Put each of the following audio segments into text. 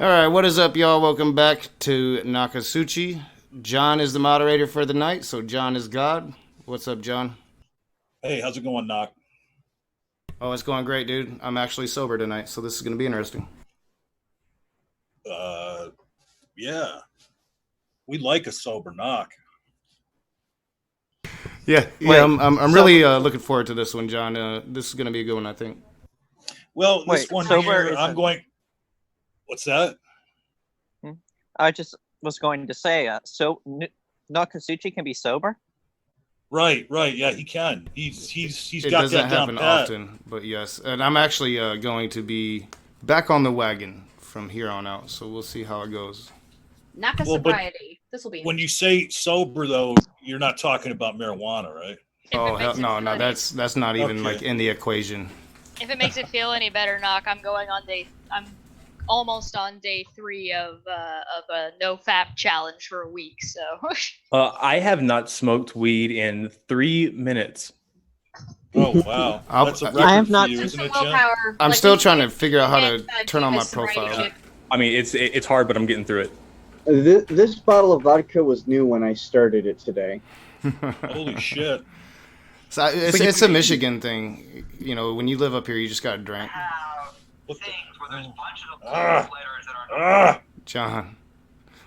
All right, what is up, y'all? Welcome back to Nakasuchi. John is the moderator for the night, so John is God. What's up, John? Hey, how's it going, Knock? Oh, it's going great, dude. I'm actually sober tonight, so this is going to be interesting. Uh, yeah, we like a sober Knock. Yeah, Wait, I'm sober. really looking forward to this one, John. This is going to be a good one, I think. Well, this Wait, one sober here, I'm isn't. going. What's that? I just was going to say, Nakasuchi can be sober. Right. Yeah, he can. He's It got doesn't that down happen pat. often, but yes. And I'm actually going to be back on the wagon from here on out, so we'll see how it goes. Naka Well, but sobriety. This will be when you say sober, though, you're not talking about marijuana, right? If Oh it hell makes it no, feel no, any, that's not even Okay. like in the equation. if it makes it feel any better, Knock, I'm going on day. I'm almost on day 3 of a no fap challenge for a week. So I have not smoked weed in 3 minutes. Oh wow, I'll- that's a I record have for not you, seen isn't some it, Jim? willpower. I'm Like, still we trying to can't figure out how get, to turn on my Davis sobriety profile. chip. I mean, it's hard, but I'm getting through it. This bottle of vodka was new when I started it today. Holy shit! So it's a Michigan thing. You know, when you live up here, you just got to drink. What the? Ah, John.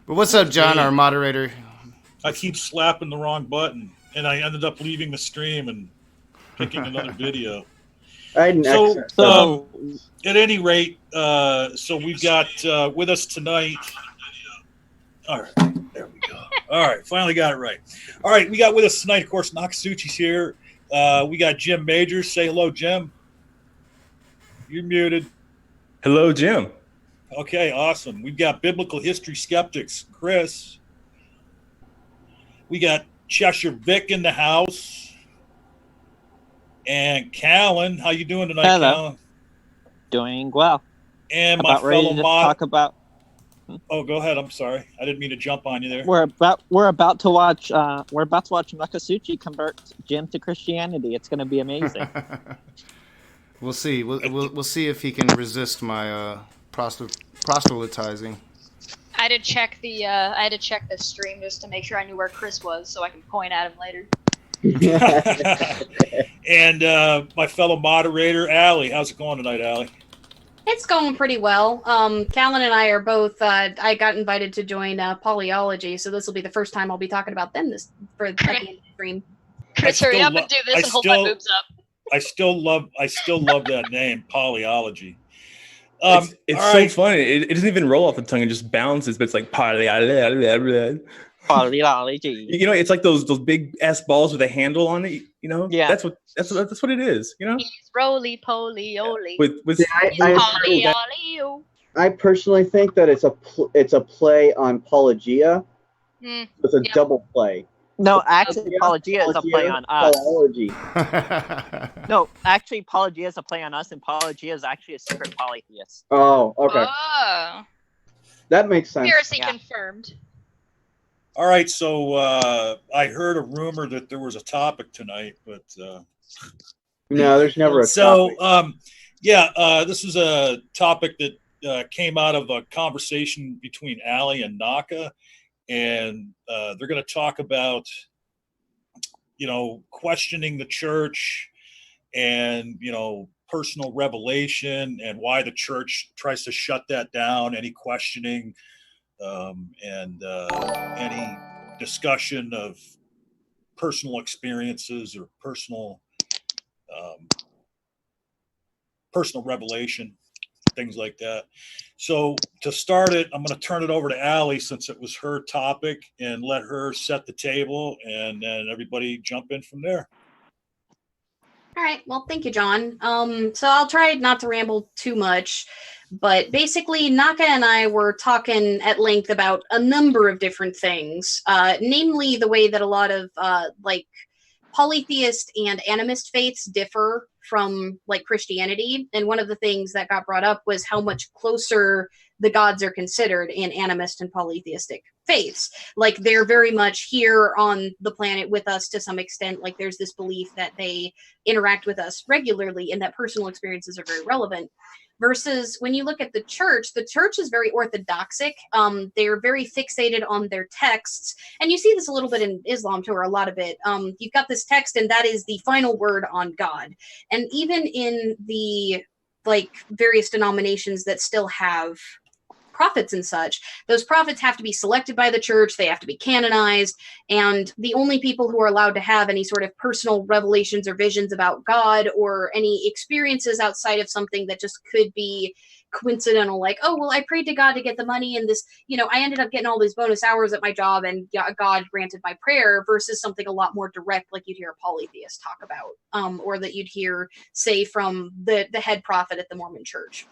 But what's up, John, our moderator? I keep slapping the wrong button, and I ended up leaving the stream and picking another video. I had an So, excellent So, At any rate, so we've got with us tonight. All right, there we go. All right, finally got it right. All right, we got with us tonight, of course, Nakasuchi's here. We got Jim Majors. Say hello, Jim. You're muted. Hello, Jim. Okay, awesome. We've got biblical history skeptics, Chris. We got Cheshire Vic in the house. And Callan, how you doing tonight, Hello. Callan? doing well. And my About ready fellow to mod. talk about. Oh, go ahead. I'm sorry. I didn't mean to jump on you there. We're about to watch. We're about to watch Nakasuchi convert Jim to Christianity. It's going to be amazing. We'll see. We'll see if he can resist my proselytizing. I had to check the stream just to make sure I knew where Chris was, so I can point at him later. And my fellow moderator, Allie. How's it going tonight, Allie? It's going pretty well. Callan and I are both. I got invited to join Polyology, so this will be the first time I'll be talking about them at the end of the stream. Chris, I hurry still up and do this and hold my boobs up. I still love that name, Polyology. It's all so right. funny. It doesn't even roll off the tongue; it just bounces. But it's like Polyology. you know, it's like those big ass balls with a handle on it. You know, Yeah. that's what it is. You know, He's roly poly oly. with See, He's I, poly I, olly. I personally think that it's a play on Pelagia. Hmm. It's a Yep. double play. No, actually, Pelagia is a play on us. Polyology. No, actually, Pelagia is a play on us, and Pelagia is actually a secret polytheist. Oh, okay. Oh, That makes sense. heresy Yeah. confirmed. All right. So I heard a rumor that there was a topic tonight, but No, there's never a so topic. this is a topic that came out of a conversation between Allie and Naka, and they're going to talk about, you know, questioning the church and, you know, personal revelation and why the church tries to shut that down, any questioning and any discussion of personal experiences or personal revelation, things like that. So to start it, I'm going to turn it over to Allie since it was her topic and let her set the table, and then everybody jump in from there. All right. Well, thank you, John. So I'll try not to ramble too much, but basically, Naka and I were talking at length about a number of different things, namely the way that a lot of like polytheist and animist faiths differ from like Christianity. And one of the things that got brought up was how much closer the gods are considered in animist and polytheistic faiths. Like they're very much here on the planet with us to some extent. Like there's this belief that they interact with us regularly and that personal experiences are very relevant. Versus when you look at the church is very orthodoxic. They're very fixated on their texts. And you see this a little bit in Islam too, or a lot of it. You've got this text, and that is the final word on God. And even in the like various denominations that still have prophets and such, those prophets have to be selected by the church, they have to be canonized, and the only people who are allowed to have any sort of personal revelations or visions about God or any experiences outside of something that just could be coincidental, like, oh well, I prayed to God to get the money and this, I ended up getting all these bonus hours at my job and God granted my prayer, versus something a lot more direct like you'd hear a polytheist talk about, or that you'd hear say from the head prophet at the Mormon church.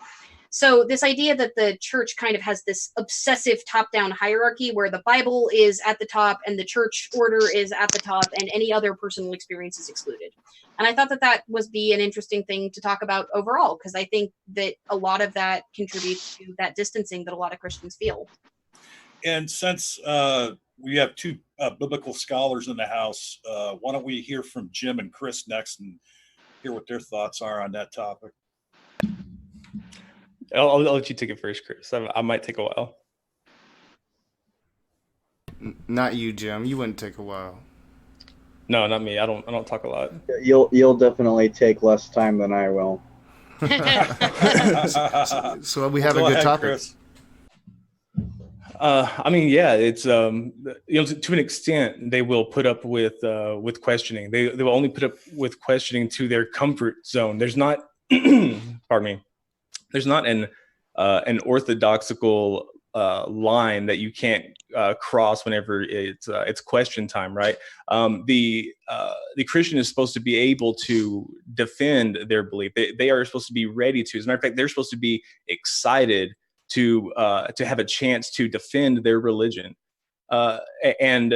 So this idea that the church kind of has this obsessive top-down hierarchy where the Bible is at the top and the church order is at the top and any other personal experience is excluded. And I thought that would be an interesting thing to talk about overall, because I think that a lot of that contributes to that distancing that a lot of Christians feel. And since we have two biblical scholars in the house, why don't we hear from Jim and Chris next and hear what their thoughts are on that topic? I'll let you take it first, Chris. I might take a while. Not you, Jim. You wouldn't take a while. No, not me. I don't talk a lot. You'll definitely take less time than I will. So we have a good topic. Chris. I mean, yeah, it's to an extent they will put up with questioning. They will only put up with questioning to their comfort zone. There's not, pardon me. There's not an orthodoxical line that you can't cross whenever it's question time, right? The Christian is supposed to be able to defend their belief. They are supposed to be ready to. As a matter of fact, they're supposed to be excited to have a chance to defend their religion. And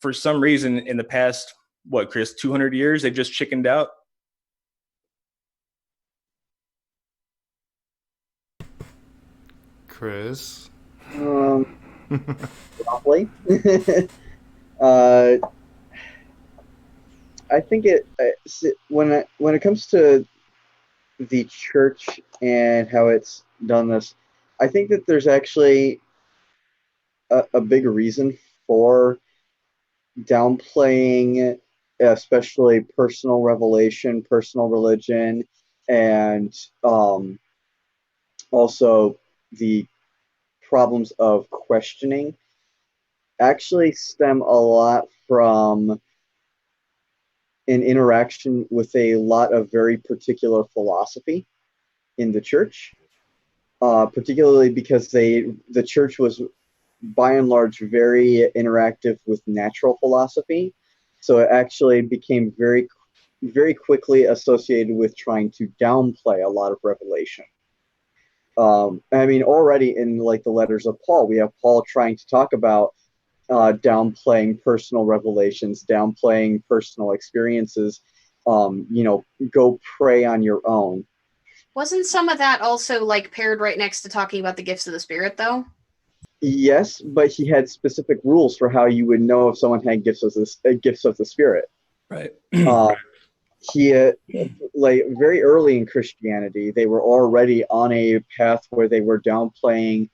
for some reason, in the past, what, Chris, 200 years, they've just chickened out. Chris. Roughly. I think when it comes to the church and how it's done this, I think that there's actually a big reason for downplaying, especially personal revelation, personal religion, and also the problems of questioning actually stem a lot from an interaction with a lot of very particular philosophy in the church, particularly because the church was by and large very interactive with natural philosophy, so it actually became very, very quickly associated with trying to downplay a lot of revelation. I mean, already in like the letters of Paul, we have Paul trying to talk about downplaying personal revelations, downplaying personal experiences. Go pray on your own. Wasn't some of that also like paired right next to talking about the gifts of the Spirit, though? Yes, but he had specific rules for how you would know if someone had gifts of the Spirit. Right. He like very early in Christianity, they were already on a path where they were downplaying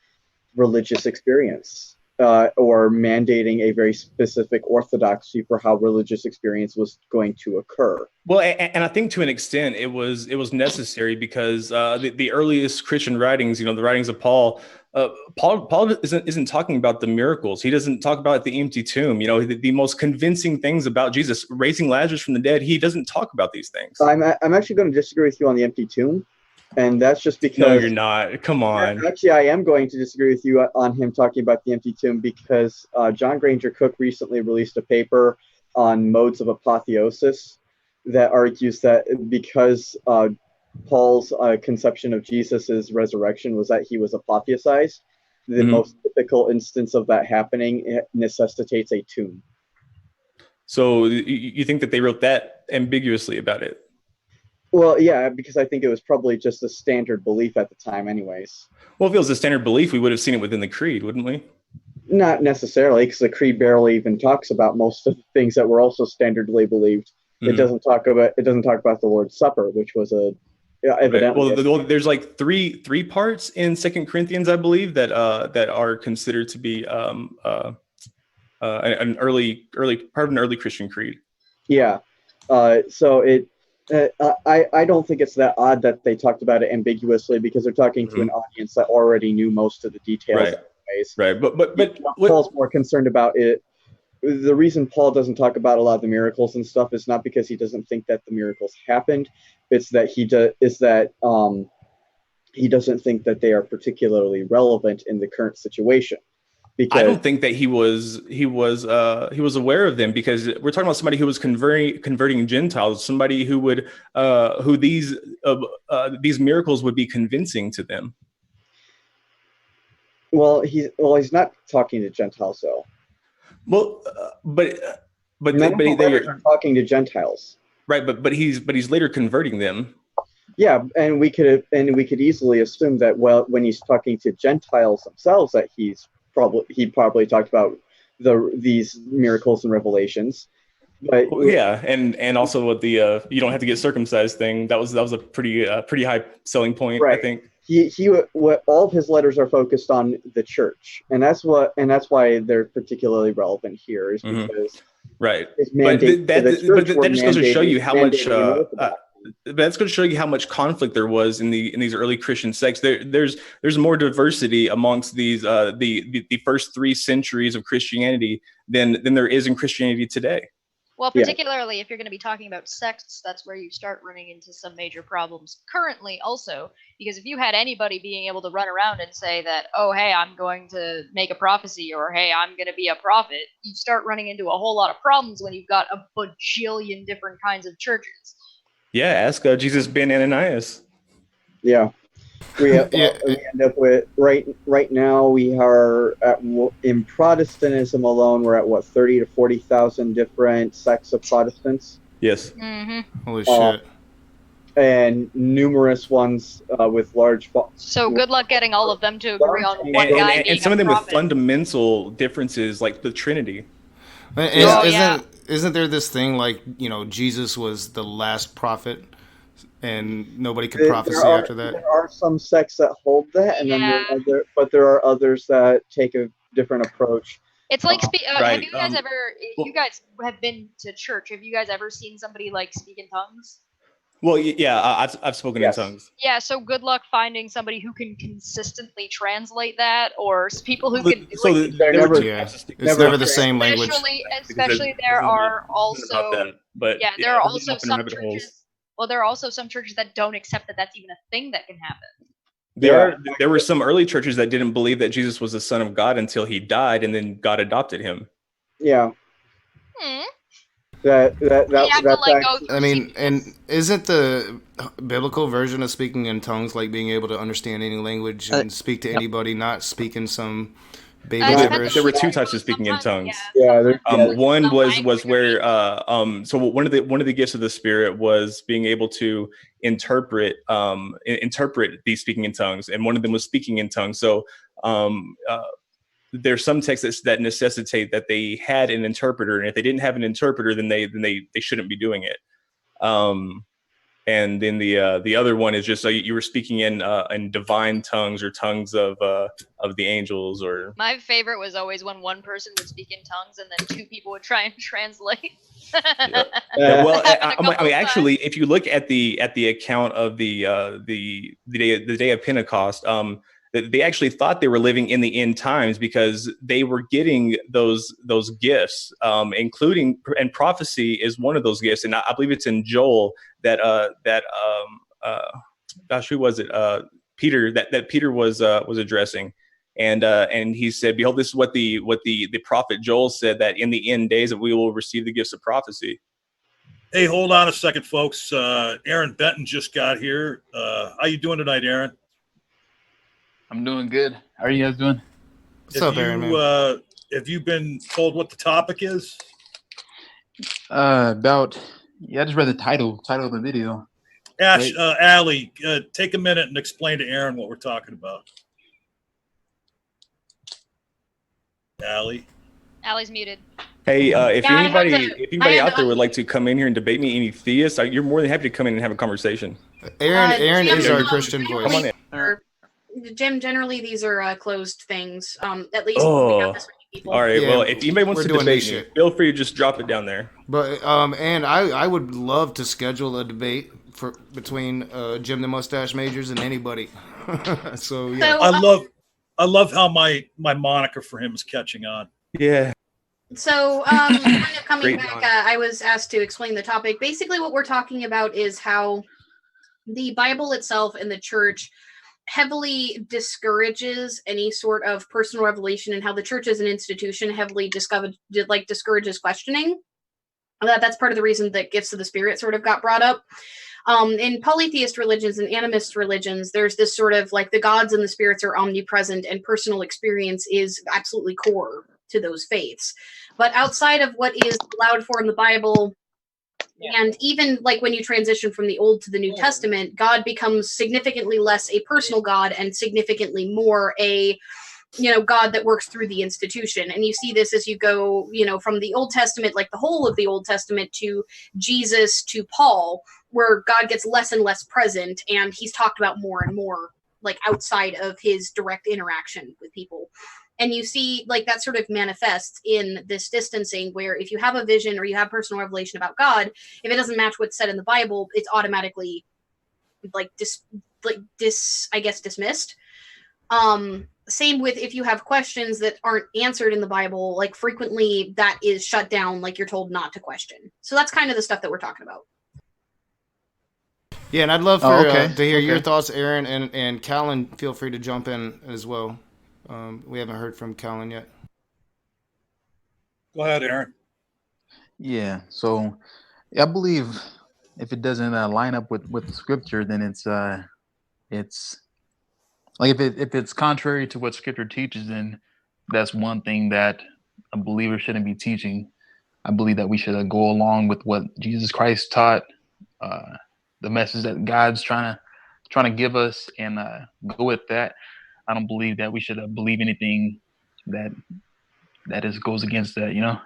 religious experience, or mandating a very specific orthodoxy for how religious experience was going to occur. Well, and I think to an extent it was necessary because the earliest Christian writings, the writings of Paul. Paul isn't talking about the miracles. He doesn't talk about the empty tomb. The most convincing things about Jesus, raising Lazarus from the dead. He doesn't talk about these things. I'm actually going to disagree with you on the empty tomb, and that's just because. No, you're not. Come on. Actually, I am going to disagree with you on him talking about the empty tomb because John Granger Cook recently released a paper on modes of apotheosis that argues that because Paul's conception of Jesus' resurrection was that he was apotheosized. The most typical instance of that happening necessitates a tomb. So you think that they wrote that ambiguously about it? Well, yeah, because I think it was probably just a standard belief at the time anyways. Well, if it was a standard belief, we would have seen it within the creed, wouldn't we? Not necessarily, because the creed barely even talks about most of the things that were also standardly believed. It doesn't talk about the Lord's Supper, which was evidently. Well, there's like three parts in Second Corinthians, I believe, that are considered to be an early part of an early Christian creed. Yeah. So I don't think it's that odd that they talked about it ambiguously, because they're talking to an audience that already knew most of the details. Right. Anyways. Right. But Paul's more concerned about it. The reason Paul doesn't talk about a lot of the miracles and stuff is not because he doesn't think that the miracles happened. It's that he doesn't think that they are particularly relevant in the current situation. Because I don't think that he was aware of them, because we're talking about somebody who was converting Gentiles, somebody who would who these miracles would be convincing to them. Well, he's not talking to Gentiles though. Well, but they're talking to Gentiles, right? But he's later converting them. Yeah, and we could easily assume that, well, when he's talking to Gentiles themselves, that he probably talked about these miracles and revelations. But yeah, and also with the you don't have to get circumcised thing, that was a pretty high selling point, right. I think. What all of his letters are focused on the church, and that's why they're particularly relevant here, is because right. But that just goes to show you how much. That's going to show you how much conflict there was in these early Christian sects. There's more diversity amongst these the first 3 centuries of Christianity than there is in Christianity today. Well, particularly if you're going to be talking about sects, that's where you start running into some major problems currently also, because if you had anybody being able to run around and say that, oh, hey, I'm going to make a prophecy, or hey, I'm going to be a prophet, you start running into a whole lot of problems when you've got a bajillion different kinds of churches. Yeah, ask Jesus ben Ananias. Yeah. We end up with right now we are in Protestantism alone, we're at 30 to 40,000 different sects of Protestants. Yes. Mm-hmm. Holy shit. And numerous ones with large. So good luck getting all of them to agree on one guy. And some of them with fundamental differences, like the Trinity. Isn't there this thing like, Jesus was the last prophet? And nobody could prophesy after that. There are some sects that hold that, and then there are others that take a different approach. It's like, right. Have you guys ever? You guys have been to church. Have you guys ever seen somebody like speak in tongues? Well, yeah, I've spoken in tongues. Yeah, so good luck finding somebody who can consistently translate that, or people who can. So it's never the same language. Especially there are also. There are also some churches. Well, there are also some churches that don't accept that that's even a thing that can happen. There were some early churches that didn't believe that Jesus was the Son of God until he died, and then God adopted him. Yeah. And isn't the biblical version of speaking in tongues like being able to understand any language and speak to anybody, not speaking some baby gibberish? There were 2 types of speaking in tongues. One was where so one of the gifts of the Spirit was being able to interpret these speaking in tongues, and one of them was speaking in tongues. So there's some texts that necessitate that they had an interpreter, and if they didn't have an interpreter, then they shouldn't be doing it. And then the other one is just so you were speaking in divine tongues or tongues of the angels. Or my favorite was always when one person would speak in tongues and then 2 people would try and translate. Well, I mean, actually, if you look at the account of the day of Pentecost, they actually thought they were living in the end times, because they were getting those gifts, including, and prophecy is one of those gifts. And I believe it's in Joel that gosh, who was it? Peter, that Peter was addressing. And he said, behold, this is what the prophet Joel said, that in the end days that we will receive the gifts of prophecy. Hey, hold on a second, folks. Aaron Benton just got here. How you doing tonight, Aaron? I'm doing good. How are you guys doing? What's up, Aaron, man? Have you been told what the topic is? I just read the title of the video. Allie, take a minute and explain to Aaron what we're talking about. Allie. Allie's muted. Hey, if Yeah, I have anybody, to- if anybody I had out there to- would like to come in here and debate me, any theists, you're more than happy to come in and have a conversation. Aaron Jim, is our Christian generally, voice. Come on in. Jim, generally these are closed things. At least when we have Oh, this many people. all right. Yeah, Well, if anybody wants we're to doing debate this me, shit. feel free to just drop it down there. But and I would love to schedule a debate between Jim the Mustache Majors and anybody. So yeah. So, I love how my moniker for him is catching on. Yeah. So, kind of coming Great back, line. I was asked to explain the topic. Basically, what we're talking about is how the Bible itself and the church heavily discourages any sort of personal revelation, and how the church as an institution heavily discourages questioning. That's part of the reason that gifts of the spirit sort of got brought up. In polytheist religions and animist religions, there's this sort of like the gods and the spirits are omnipresent, and personal experience is absolutely core to those faiths. But outside of what is allowed for in the Bible, and even like when you transition from the Old to the New Testament, God becomes significantly less a personal God and significantly more a God that works through the institution. And you see this as you go, from the Old Testament, like the whole of the Old Testament, to Jesus, to Paul, where God gets less and less present, and he's talked about more and more, like outside of his direct interaction with people. And you see like that sort of manifests in this distancing, where if you have a vision or you have personal revelation about God, if it doesn't match what's said in the Bible, it's automatically dismissed. Same with if you have questions that aren't answered in the Bible, like frequently that is shut down, like you're told not to question. So that's kind of the stuff that we're talking about. Yeah, and I'd love for okay. to hear your Okay. thoughts, Aaron, and Callan. Feel free to jump in as well. We haven't heard from Callan yet. Go ahead, Aaron. Yeah. So I believe if it doesn't line up with scripture, then it's like if it's contrary to what scripture teaches, then that's one thing that a believer shouldn't be teaching. I believe that we should go along with what Jesus Christ taught, the message that God's trying to give us, and go with that. I don't believe that we should believe anything that goes against that.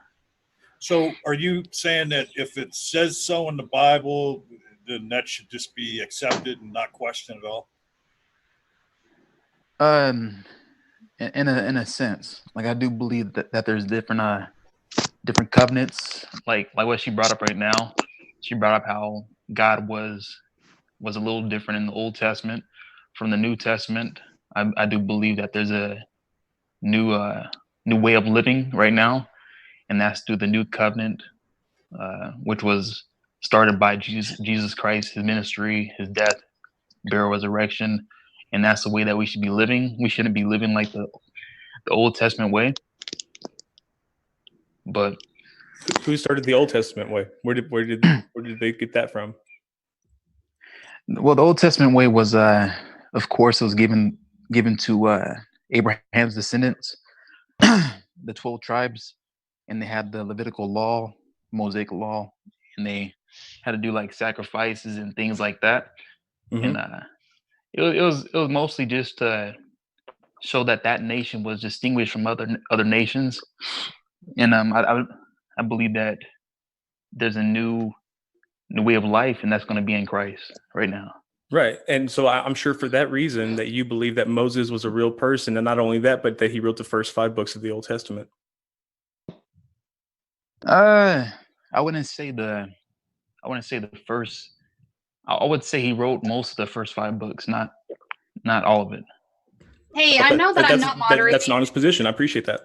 So are you saying that if it says so in the Bible, then that should just be accepted and not questioned at all? In a sense, like I do believe that there's different covenants, like what she brought up right now. She brought up how God was a little different in the Old Testament from the New Testament. I do believe that there's a new way of living right now, and that's through the new covenant, which was started by Jesus Christ, his ministry, his death, burial, resurrection, and that's the way that we should be living. We shouldn't be living like the Old Testament way. But Who started the Old Testament way? Where did they get that from? well, the Old Testament way was, of course, it was given to Abraham's descendants, the 12 tribes, and they had the Levitical law, Mosaic law, and they had to do like sacrifices and things like that. Mhm. And it was mostly just to show that nation was distinguished from other nations. And I believe that there's a new way of life, and that's going to be in Christ right now. Right. And so I'm sure for that reason that you believe that Moses was a real person, and not only that, but that he wrote the first 5 books of the Old Testament. I wouldn't say the first. I would say he wrote most of the first 5 books, not all of it. Hey, I know that I'm not moderating. That's an honest position. I appreciate that.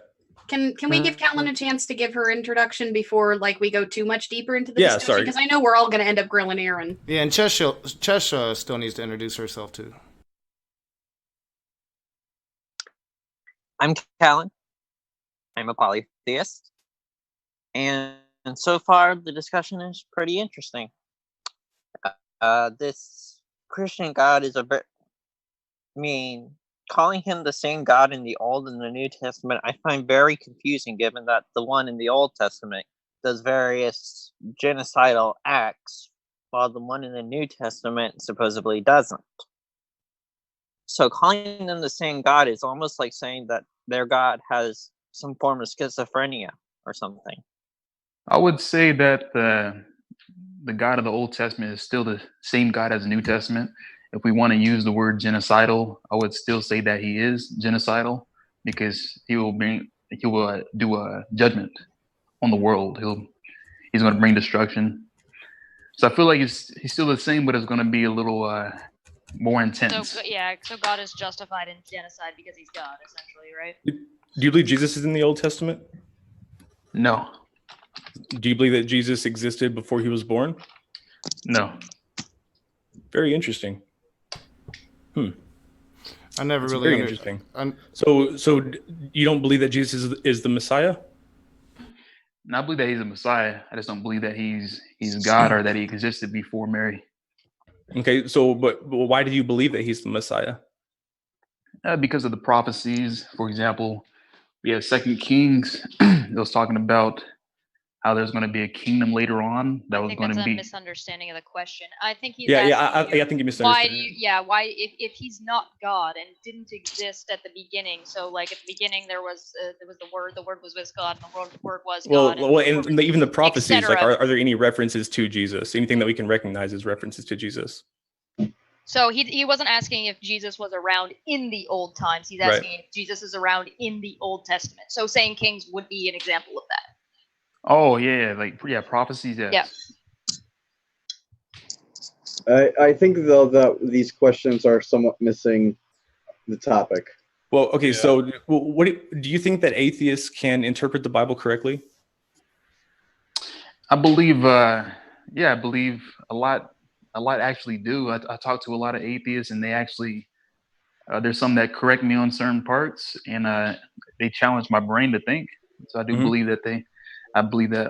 Can we give Callan a chance to give her introduction before like we go too much deeper into the Yeah, discussion? sorry. Because I know we're all going to end up grilling Aaron. Yeah, and Chesh still needs to introduce herself too. I'm Callan. I'm a polytheist. And so far, the discussion is pretty interesting. This Christian God is calling him the same God in the Old and the New Testament, I find very confusing, given that the one in the Old Testament does various genocidal acts, while the one in the New Testament supposedly doesn't. So calling them the same God is almost like saying that their God has some form of schizophrenia, or something. I would say that the God of the Old Testament is still the same God as the New Testament. If we want to use the word genocidal, I would still say that he is genocidal because he will do a judgment on the world. He's going to bring destruction. So I feel like he's still the same, but it's going to be a little more intense. So God is justified in genocide because he's God, essentially, right? Do you believe Jesus is in the Old Testament? No, Do you believe that Jesus existed before he was born? no. Very interesting. I never That's really very interesting. So you don't believe that Jesus is the Messiah? And I believe that he's a Messiah. I just don't believe that he's God or that he existed before Mary. Okay, so but why do you believe that he's the Messiah? Because of the prophecies. For example, we have Second Kings. It was talking about how there's going to be a kingdom later on that I was think going that's to a be. misunderstanding of the question. I think he's I think you misunderstood. why if he's not God and didn't exist at the beginning, so like at the beginning there was the word was with God, and the word was God. And even the prophecies, like etc. are there any references to Jesus? Anything that we can recognize as references to Jesus? So he wasn't asking if Jesus was around in the old times. He's asking if Jesus is around in the Old Testament. So Second Kings would be an example of that. Oh yeah, prophecies. Yes. Yeah. I think though that these questions are somewhat missing the topic. Well, okay. Yeah. So, what do you think that atheists can interpret the Bible correctly? I believe. I believe a lot actually do. I talk to a lot of atheists, and they actually there's some that correct me on certain parts, and they challenge my brain to think. So I do believe that I believe that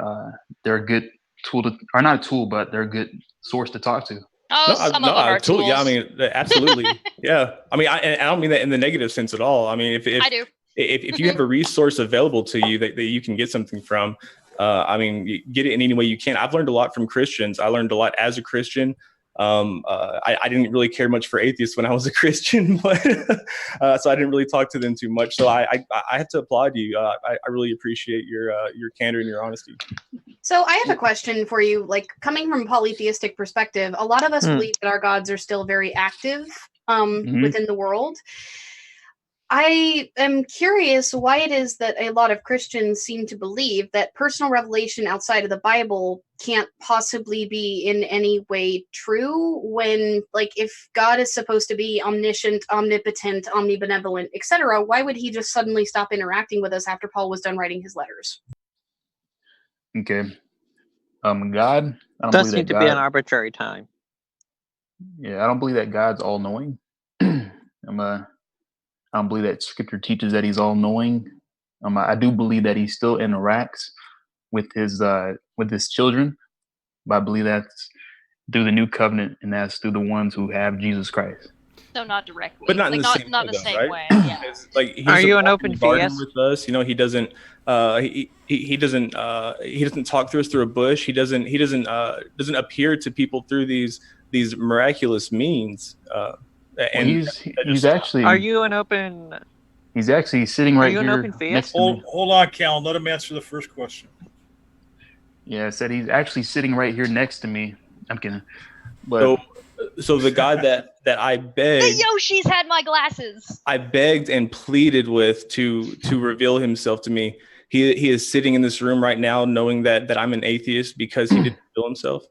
they're a good tool or not a tool, but they're a good source to talk to. Oh, some of them are tools. Yeah, I mean, absolutely. Yeah, I mean, I don't mean that in the negative sense at all. I mean, if I do. If you have a resource available to you that you can get something from, I mean, you get it in any way you can. I've learned a lot from Christians. I learned a lot as a Christian. I didn't really care much for atheists when I was a Christian, but so I didn't really talk to them too much. So I have to applaud you. I really appreciate your candor and your honesty. So I have a question for you. Like, coming from a polytheistic perspective, a lot of us believe that our gods are still very active within the world. I am curious why it is that a lot of Christians seem to believe that personal revelation outside of the Bible can't possibly be in any way true when, like, if God is supposed to be omniscient, omnipotent, omnibenevolent, etc., why would he just suddenly stop interacting with us after Paul was done writing his letters? Okay. God, I don't Does believe seem that to be an arbitrary time. Yeah, I don't believe that God's all-knowing. I don't believe that Scripture teaches that he's all-knowing. I do believe that he still interacts with his children, but I believe that's through the new covenant, and that's through the ones who have Jesus Christ. No, not directly, but not like, in the same, way. Right? Yeah. Like, he's Are you an open theist with us? You know, he doesn't. He doesn't talk through us through a bush. He doesn't appear to people through these miraculous means. And he's actually. Are you an open? He's actually sitting right here. Are you an open theist? Hold on, Cal. Let him answer the first question. Yeah, I said he's actually sitting right here next to me. I'm kidding. But so the God that I begged, the Yoshi's had my glasses. I begged and pleaded with to reveal himself to me. He is sitting in this room right now, knowing that I'm an atheist because he didn't reveal himself.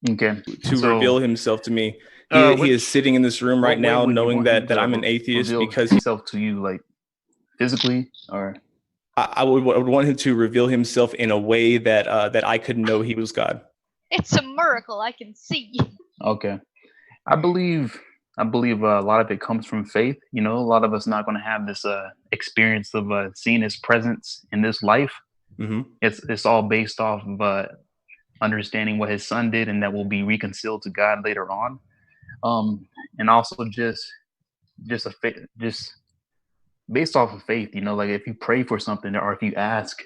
Okay. To reveal himself to me. He is sitting in this room right now, knowing that I'm an atheist because himself to you, like physically, or I would want him to reveal himself in a way that I could know he was God. It's a miracle I can see. Okay, I believe a lot of it comes from faith. You know, a lot of us not going to have this experience of seeing his presence in this life. Mm-hmm. It's all based off of understanding what his son did, and that will be reconciled to God later on. And also just based off of faith, you know, like if you pray for something or if you ask,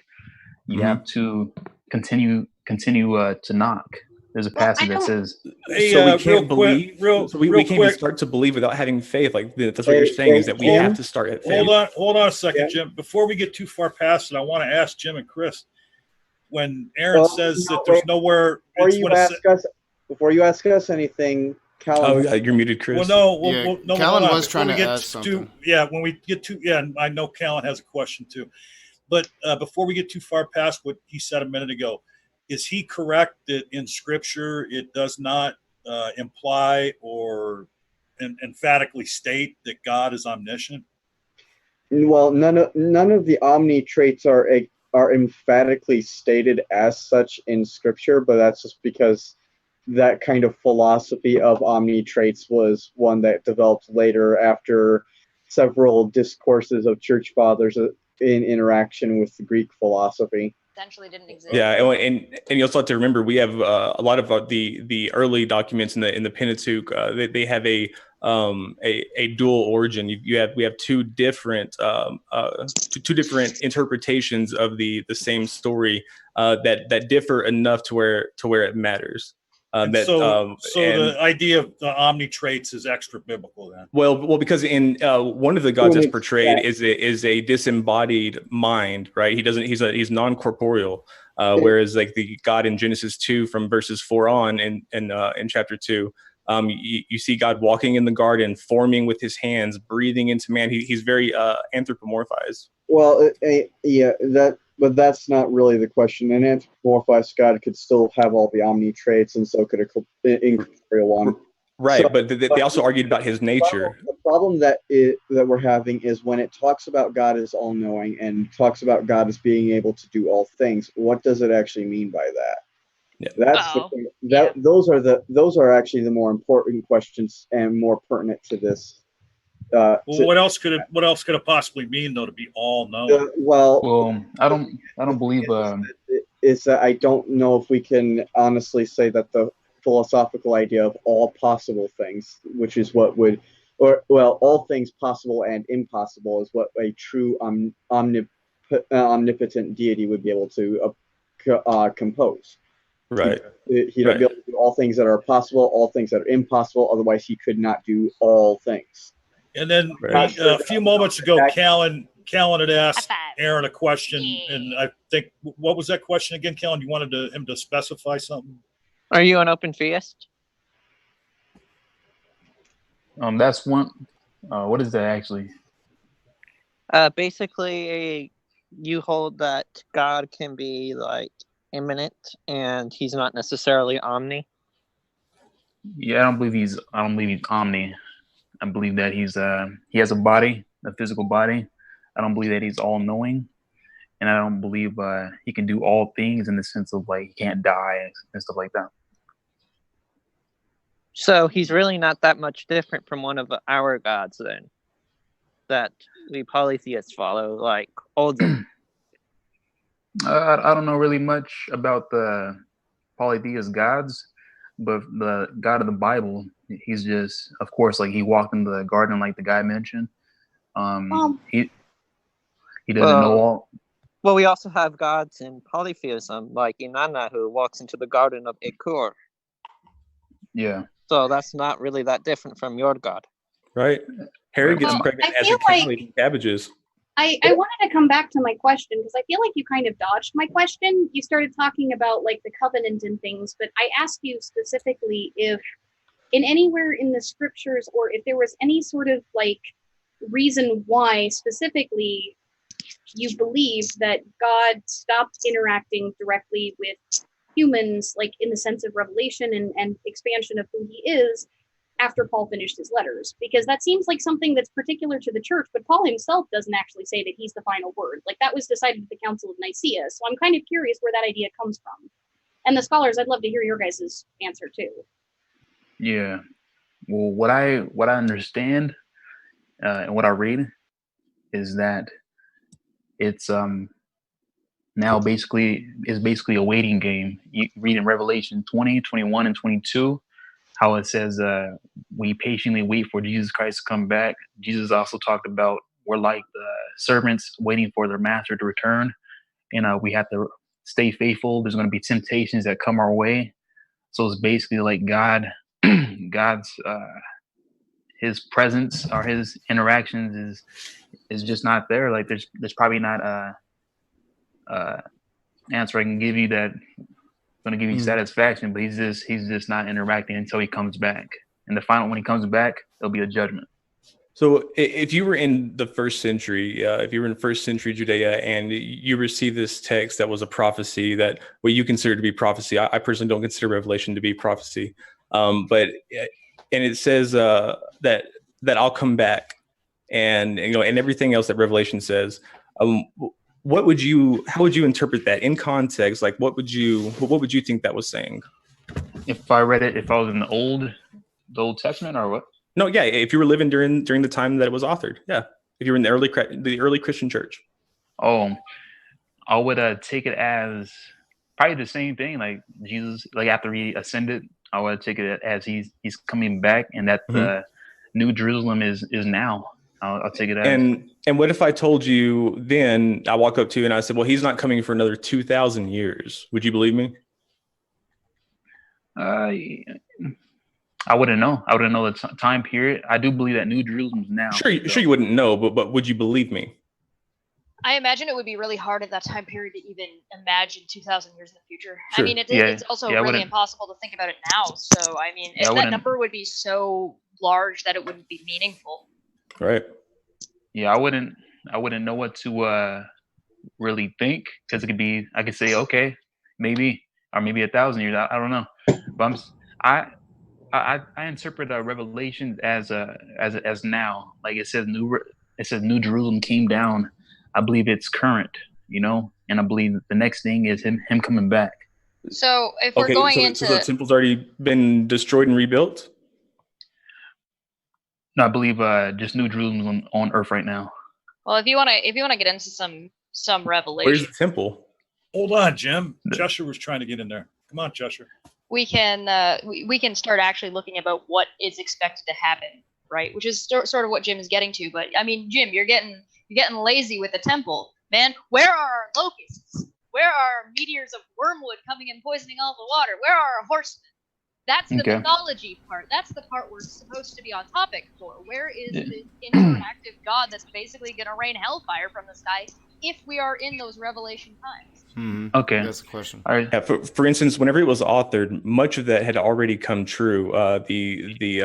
you have to continue to knock. There's a Well, passage I that don't- says, Hey, So we real can't quick, believe. real So we can't even quick. start to believe without having faith. Like that's what you're Hey, saying is that we Jim? have to start at faith. Hold on a second, Yeah. Jim. Before we get too far past it, I want to ask Jim and Chris. When Aaron Well, says no, that there's wait. nowhere, Before you ask us anything, Callan. Oh yeah, you're muted, Chris. well, no, Yeah, no. Callan hold on. was Before trying we to get ask something. when we get to, and I know Callan has a question too. But before we get too far past what he said a minute ago, is he correct that in Scripture it does not imply or emphatically state that God is omniscient? Well, none of the omni traits are emphatically stated as such in Scripture, but that's just because that kind of philosophy of omni traits was one that developed later after several discourses of church fathers in interaction with the Greek philosophy. Essentially didn't exist. Yeah, and you also have to remember we have a lot of the early documents in the Pentateuch. They have a dual origin. We have two different interpretations of the same story that differ enough to where it matters. The idea of the omni traits is extra biblical then. Well, because in one of the gods that's portrayed is a disembodied mind, right? He's non-corporeal, whereas like the God in Genesis 2 from verses 4 on in chapter 2, you see God walking in the garden, forming with his hands, breathing into man. He's very anthropomorphized. Well, but that's not really the question. An anthropomorphized God could still have all the omni traits, and so could a incorporeal one. Right, So, but they also argued about his nature. The problem that we're having is when it talks about God as all-knowing and talks about God as being able to do all things. What does it actually mean by that? Yeah. That's the thing. Those are actually the more important questions and more pertinent to this. What else could it possibly mean though to be all knowing? well, I don't believe is that I don't know if we can honestly say that the philosophical idea of all possible things, which is what would, all things possible and impossible, is what a true omnipotent deity would be able to compose. Right. He'd be able to do all things that are possible, all things that are impossible. Otherwise, he could not do all things. And then a few moments ago, Callan had asked Aaron a question, and I think, what was that question again, Callan? You wanted him to specify something? Are you an open theist? That's one. What is that actually? Basically, you hold that God can be like immanent, and he's not necessarily omni. Yeah, I don't believe he's omni. I believe that he has a body, a physical body. I don't believe that he's all knowing, and I don't believe he can do all things in the sense of like he can't die and stuff like that. So he's really not that much different from one of our gods then, that we polytheists follow, like Odin. I don't know really much about the polytheist gods, but the God of the Bible, he's just, of course, like he walked in the garden like the guy mentioned. He doesn't know all. Well, we also have gods in polytheism, like Inanna, who walks into the garden of Ekur. Yeah. So that's not really that different from your god. Right. Harry gets pregnant as a cow eating cabbages. I wanted to come back to my question because I feel like you kind of dodged my question. You started talking about like the covenant and things, but I asked you specifically if in anywhere in the scriptures or if there was any sort of like reason why specifically you believe that God stopped interacting directly with humans, like in the sense of revelation and expansion of who he is after Paul finished his letters, because that seems like something that's particular to the church, but Paul himself doesn't actually say that he's the final word. Like that was decided at the Council of Nicaea. So I'm kind of curious where that idea comes from. And the scholars, I'd love to hear your guys' answer too. Yeah. Well, what I understand and what I read is that it's now basically a waiting game. You read in Revelation 20, 21, and 22, how it says we patiently wait for Jesus Christ to come back. Jesus also talked about we're like the servants waiting for their master to return, and we have to stay faithful. There's going to be temptations that come our way. So it's basically like God's his presence or his interactions is just not there. Like there's probably not a answer I can give you that going to give you satisfaction, but he's just not interacting until he comes back. And when he comes back, there'll be a judgment. So if you were in the first century, if you were in first century Judea and you received this text that was a prophecy, that what you consider to be prophecy, I personally don't consider Revelation to be prophecy, and it says that I'll come back, and and everything else that Revelation says. How would you interpret that in context? Like, what would you think that was saying? If I read it, if I was in the Old Testament, or what? No, yeah. If you were living during the time that it was authored, yeah. If you were in the early Christian church, I would take it as probably the same thing. Like Jesus, like after he ascended, I would take it as he's coming back, and that the New Jerusalem is now. I'll take it as. And what if I told you then? I walk up to you and I said, "Well, he's not coming for another 2,000 years." Would you believe me? I wouldn't know. I wouldn't know the time period. I do believe that New Jerusalem's now. Sure, you wouldn't know, but would you believe me? I imagine it would be really hard at that time period to even imagine 2,000 years in the future. Sure. I mean, it's also really impossible to think about it now. So, I mean, that number would be so large that it wouldn't be meaningful. Right. Yeah, I wouldn't know what to really think, because it could be, I could say, okay, maybe, or maybe 1,000 years. I don't know. But I interpret Revelation as now. Like it says New Jerusalem came down. I believe it's current, and I believe the next thing is him coming back. So if we're going into so the temple's already been destroyed and rebuilt. No, I believe just New Jerusalem on earth right now. Well, if you want to get into some revelation, where's the temple? Hold on, Jim. Cheshire was trying to get in there. Come on, Cheshire. We can start actually looking about what is expected to happen, right? Which is sort of what Jim is getting to. But I mean, Jim, you're getting lazy with the temple, man. Where are our locusts? Where are meteors of wormwood coming and poisoning all the water? Where are our horsemen? That's the mythology part. That's the part we're supposed to be on topic for. Where is the interactive God that's basically going to rain hellfire from the sky if we are in those Revelation times? Mm-hmm. Okay, that's the question. All right. Yeah, for instance, whenever it was authored, much of that had already come true. They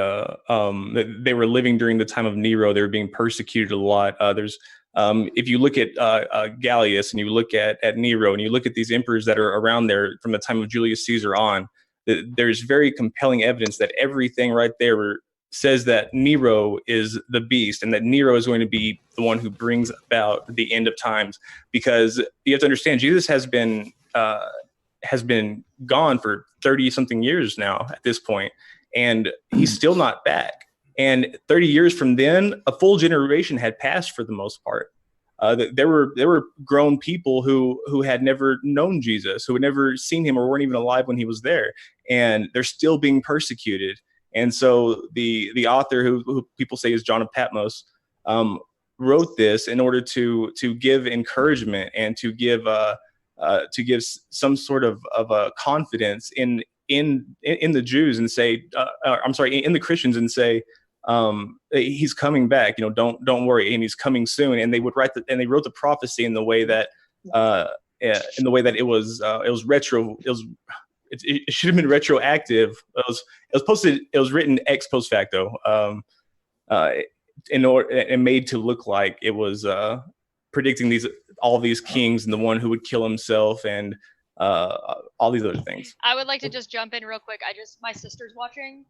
were living during the time of Nero. They were being persecuted a lot. If you look at Gallius and you look at Nero and you look at these emperors that are around there from the time of Julius Caesar on, there's very compelling evidence that everything right there says that Nero is the beast and that Nero is going to be the one who brings about the end of times. Because you have to understand, Jesus has been gone for 30 something years now at this point, and he's still not back. And 30 years from then, a full generation had passed for the most part. There were grown people who had never known Jesus, who had never seen him or weren't even alive when he was there, and they're still being persecuted. And so the author, who people say is John of Patmos, wrote this in order to give encouragement and to give some sort of a confidence in the Jews and say, in the Christians, and say, he's coming back. Don't worry, and he's coming soon. And they would write and they wrote the prophecy in the way that it was retro. It should have been retroactive. It was written ex post facto, and made to look like it was predicting all these kings and the one who would kill himself and all these other things. I would like to just jump in real quick. My sister's watching.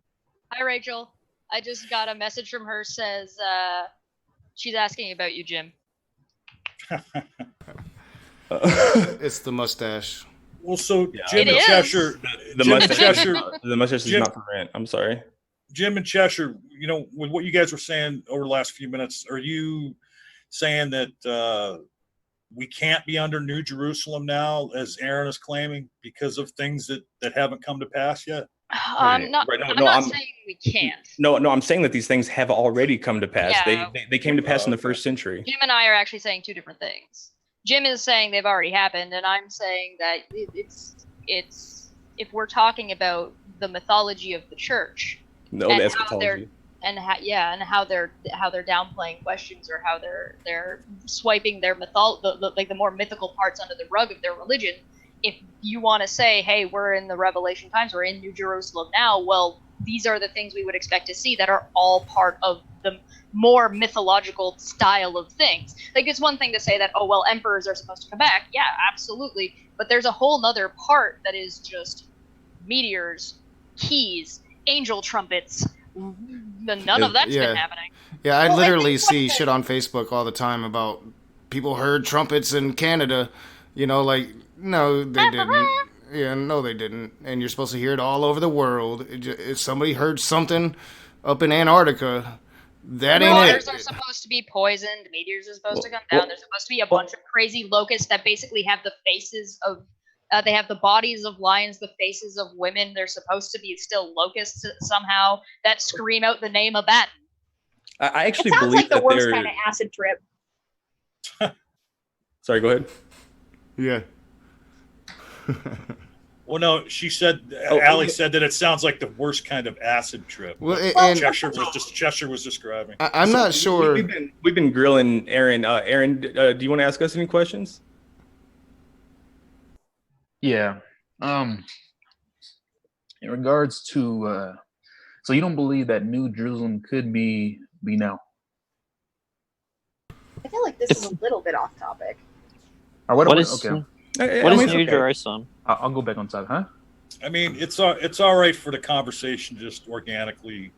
Hi, Rachel. I just got a message from her, says she's asking about you, Jim. It's the mustache. Well, so Jim and Cheshire, the mustache is not for rent. I'm sorry. Jim and Cheshire, with what you guys were saying over the last few minutes, are you saying that we can't be under New Jerusalem now, as Aaron is claiming, because of things that haven't come to pass yet? I'm not saying we can't. No, I'm saying that these things have already come to pass. Yeah. They came to pass in the first century. Jim and I are actually saying two different things. Jim is saying they've already happened, and I'm saying that it's if we're talking about the mythology of the church. No, And the how they're- eschatology. and how they're downplaying questions, or how they're swiping their the more mythical parts under the rug of their religion. If you want to say, hey, we're in the Revelation times, we're in New Jerusalem now, well, these are the things we would expect to see that are all part of the more mythological style of things. Like, it's one thing to say that, oh, well, emperors are supposed to come back. Yeah, absolutely. But there's a whole nother part that is just meteors, keys, angel trumpets. None of that's been happening. Yeah, I Well, I literally think see shit on Facebook all the time about people heard trumpets in Canada. You know, like, no, they didn't. Yeah, no, they didn't. And you're supposed to hear it all over the world. If somebody heard something up in Antarctica, that ain't Waters it. are supposed to be poisoned. Meteors are supposed to come down. There's supposed to be a bunch of crazy locusts that basically have the faces of. They have the bodies of lions, the faces of women. They're supposed to be still locusts somehow that scream out the name of Batten. I It actually sounds believe like the that worst they're. kind of acid trip. Sorry, go ahead. Yeah. Well, no, she said. Allie said that it sounds like the worst kind of acid trip. Well, Cheshire was describing. I'm not sure. We've been grilling Aaron. Aaron, do you want to ask us any questions? Yeah. In regards to, so you don't believe that New Jerusalem could be now? I feel like this is a little bit off topic. What is okay? what is New Jerusalem? I'll go back on top, huh? I mean, it's all right for the conversation, just organically,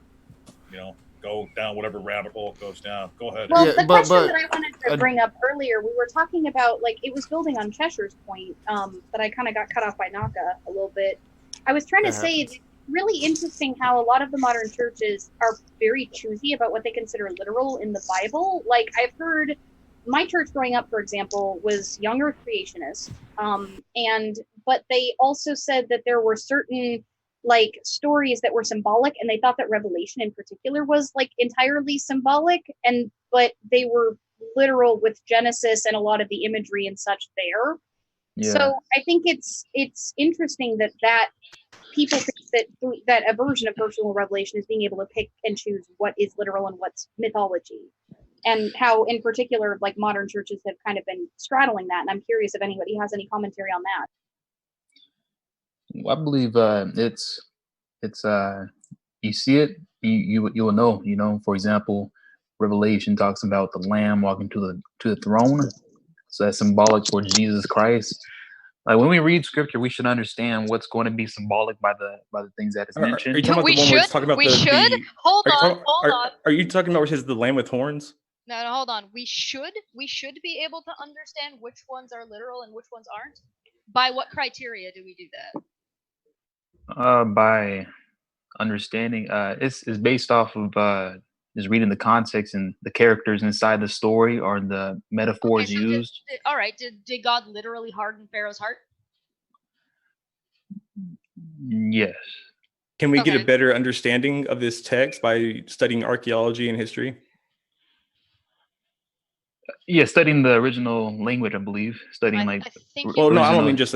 go down whatever rabbit hole it goes down. Go ahead. Well, Yeah, the but- question that I wanted to bring up earlier, we were talking about, like, it was building on Cheshire's point, that I kind of got cut off by Naka a little bit. I was trying to say it's really interesting how a lot of the modern churches are very choosy about what they consider literal in the Bible. Like, I've heard my church growing up, for example, was young Earth creationist, but they also said that there were certain like stories that were symbolic, and they thought that Revelation in particular was like entirely symbolic, but they were literal with Genesis and a lot of the imagery and such there. Yeah. So I think it's interesting that people think that a version of personal revelation is being able to pick and choose what is literal and what's mythology, and how in particular like modern churches have kind of been straddling that. And I'm curious if anybody has any commentary on that. Well, I believe it's you see it, you will know. You know, for example, Revelation talks about the Lamb walking to the throne, so that's symbolic for Jesus Christ. Like when we read Scripture, we should understand what's going to be symbolic by the things that is mentioned. Are you talking about the one where it's talking about Hold on. Are you talking about where it says the Lamb with horns? No, hold on. We should be able to understand which ones are literal and which ones aren't. By what criteria do we do that? By understanding, it's based off of just reading the context and the characters inside the story or the metaphors used. All right. Did God literally harden Pharaoh's heart? Yes. Can we get a better understanding of this text by studying archaeology and history? Yeah, studying the original language, I believe. Studying I think well, no, I don't original- mean just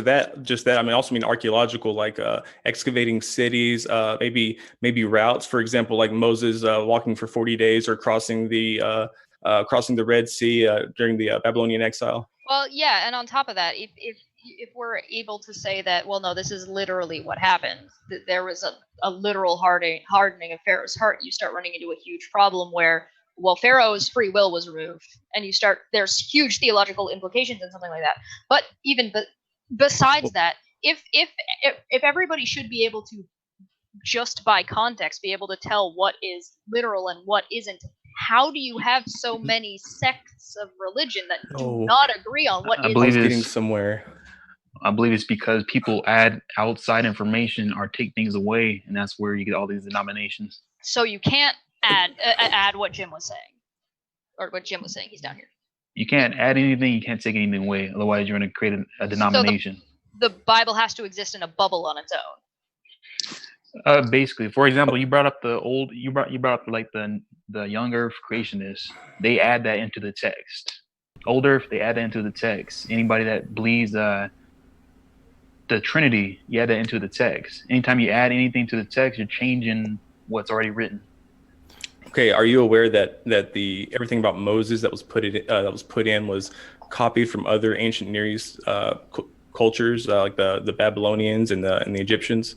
that. I mean, also mean archaeological, like excavating cities, maybe routes. For example, like Moses walking for 40 days or crossing the Red Sea during the Babylonian exile. Well, yeah, and on top of that, if we're able to say that, well, no, this is literally what happened, that there was a literal hardening of Pharaoh's heart, you start running into a huge problem where, well, Pharaoh's free will was removed, and there's huge theological implications and something like that. But besides that, if everybody should be able to, just by context, be able to tell what is literal and what isn't, how do you have so many sects of religion that do not agree on what I is? believe getting somewhere. I believe it's because people add outside information or take things away, and that's where you get all these denominations. So you can't add what Jim was saying, or what Jim was saying. He's down here. You can't add anything. You can't take anything away. Otherwise, you're going to create a denomination. So the Bible has to exist in a bubble on its own. Basically, for example, you brought up you brought up like the young Earth creationists. They add that into the text. Old Earth, they add that into the text. Anybody that believes the the Trinity, you add that into the text. Anytime you add anything to the text, you're changing what's already written. Okay, are you aware that the everything about Moses that was put in was copied from other ancient Near East cultures, like the Babylonians and the Egyptians?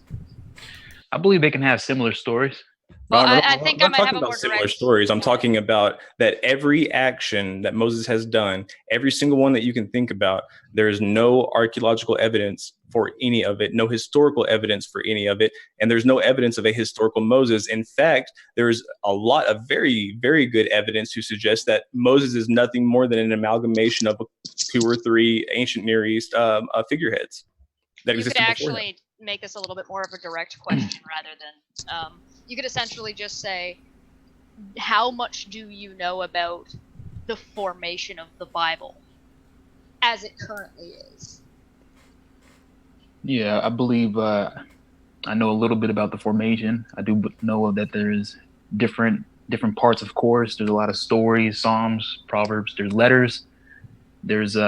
I believe they can have similar stories. Well, No, I think I I'm might talking have a about more similar direct stories. I'm yeah. talking about that every action that Moses has done, every single one that you can think about, there is no archaeological evidence for any of it, no historical evidence for any of it, and there's no evidence of a historical Moses. In fact, there's a lot of very, very good evidence to suggest that Moses is nothing more than an amalgamation of 2 or 3 ancient Near East figureheads that You could existed before him. actually make this a little bit more of a direct question rather than you could essentially just say, how much do you know about the formation of the Bible as it currently is? Yeah, I believe I know a little bit about the formation. I do know that there's different parts, of course. There's a lot of stories, Psalms, Proverbs, there's letters. There's So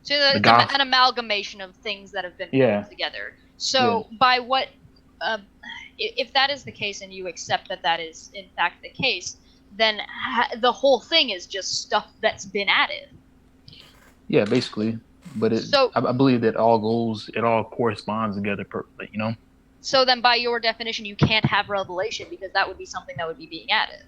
the it's an amalgamation of things that have been put together. So by what, if that is the case and you accept that that is in fact the case, then the whole thing is just stuff that's been added. Yeah, basically. But I believe that it all corresponds together perfectly, you know? So then by your definition, you can't have revelation because that would be something that would be being added.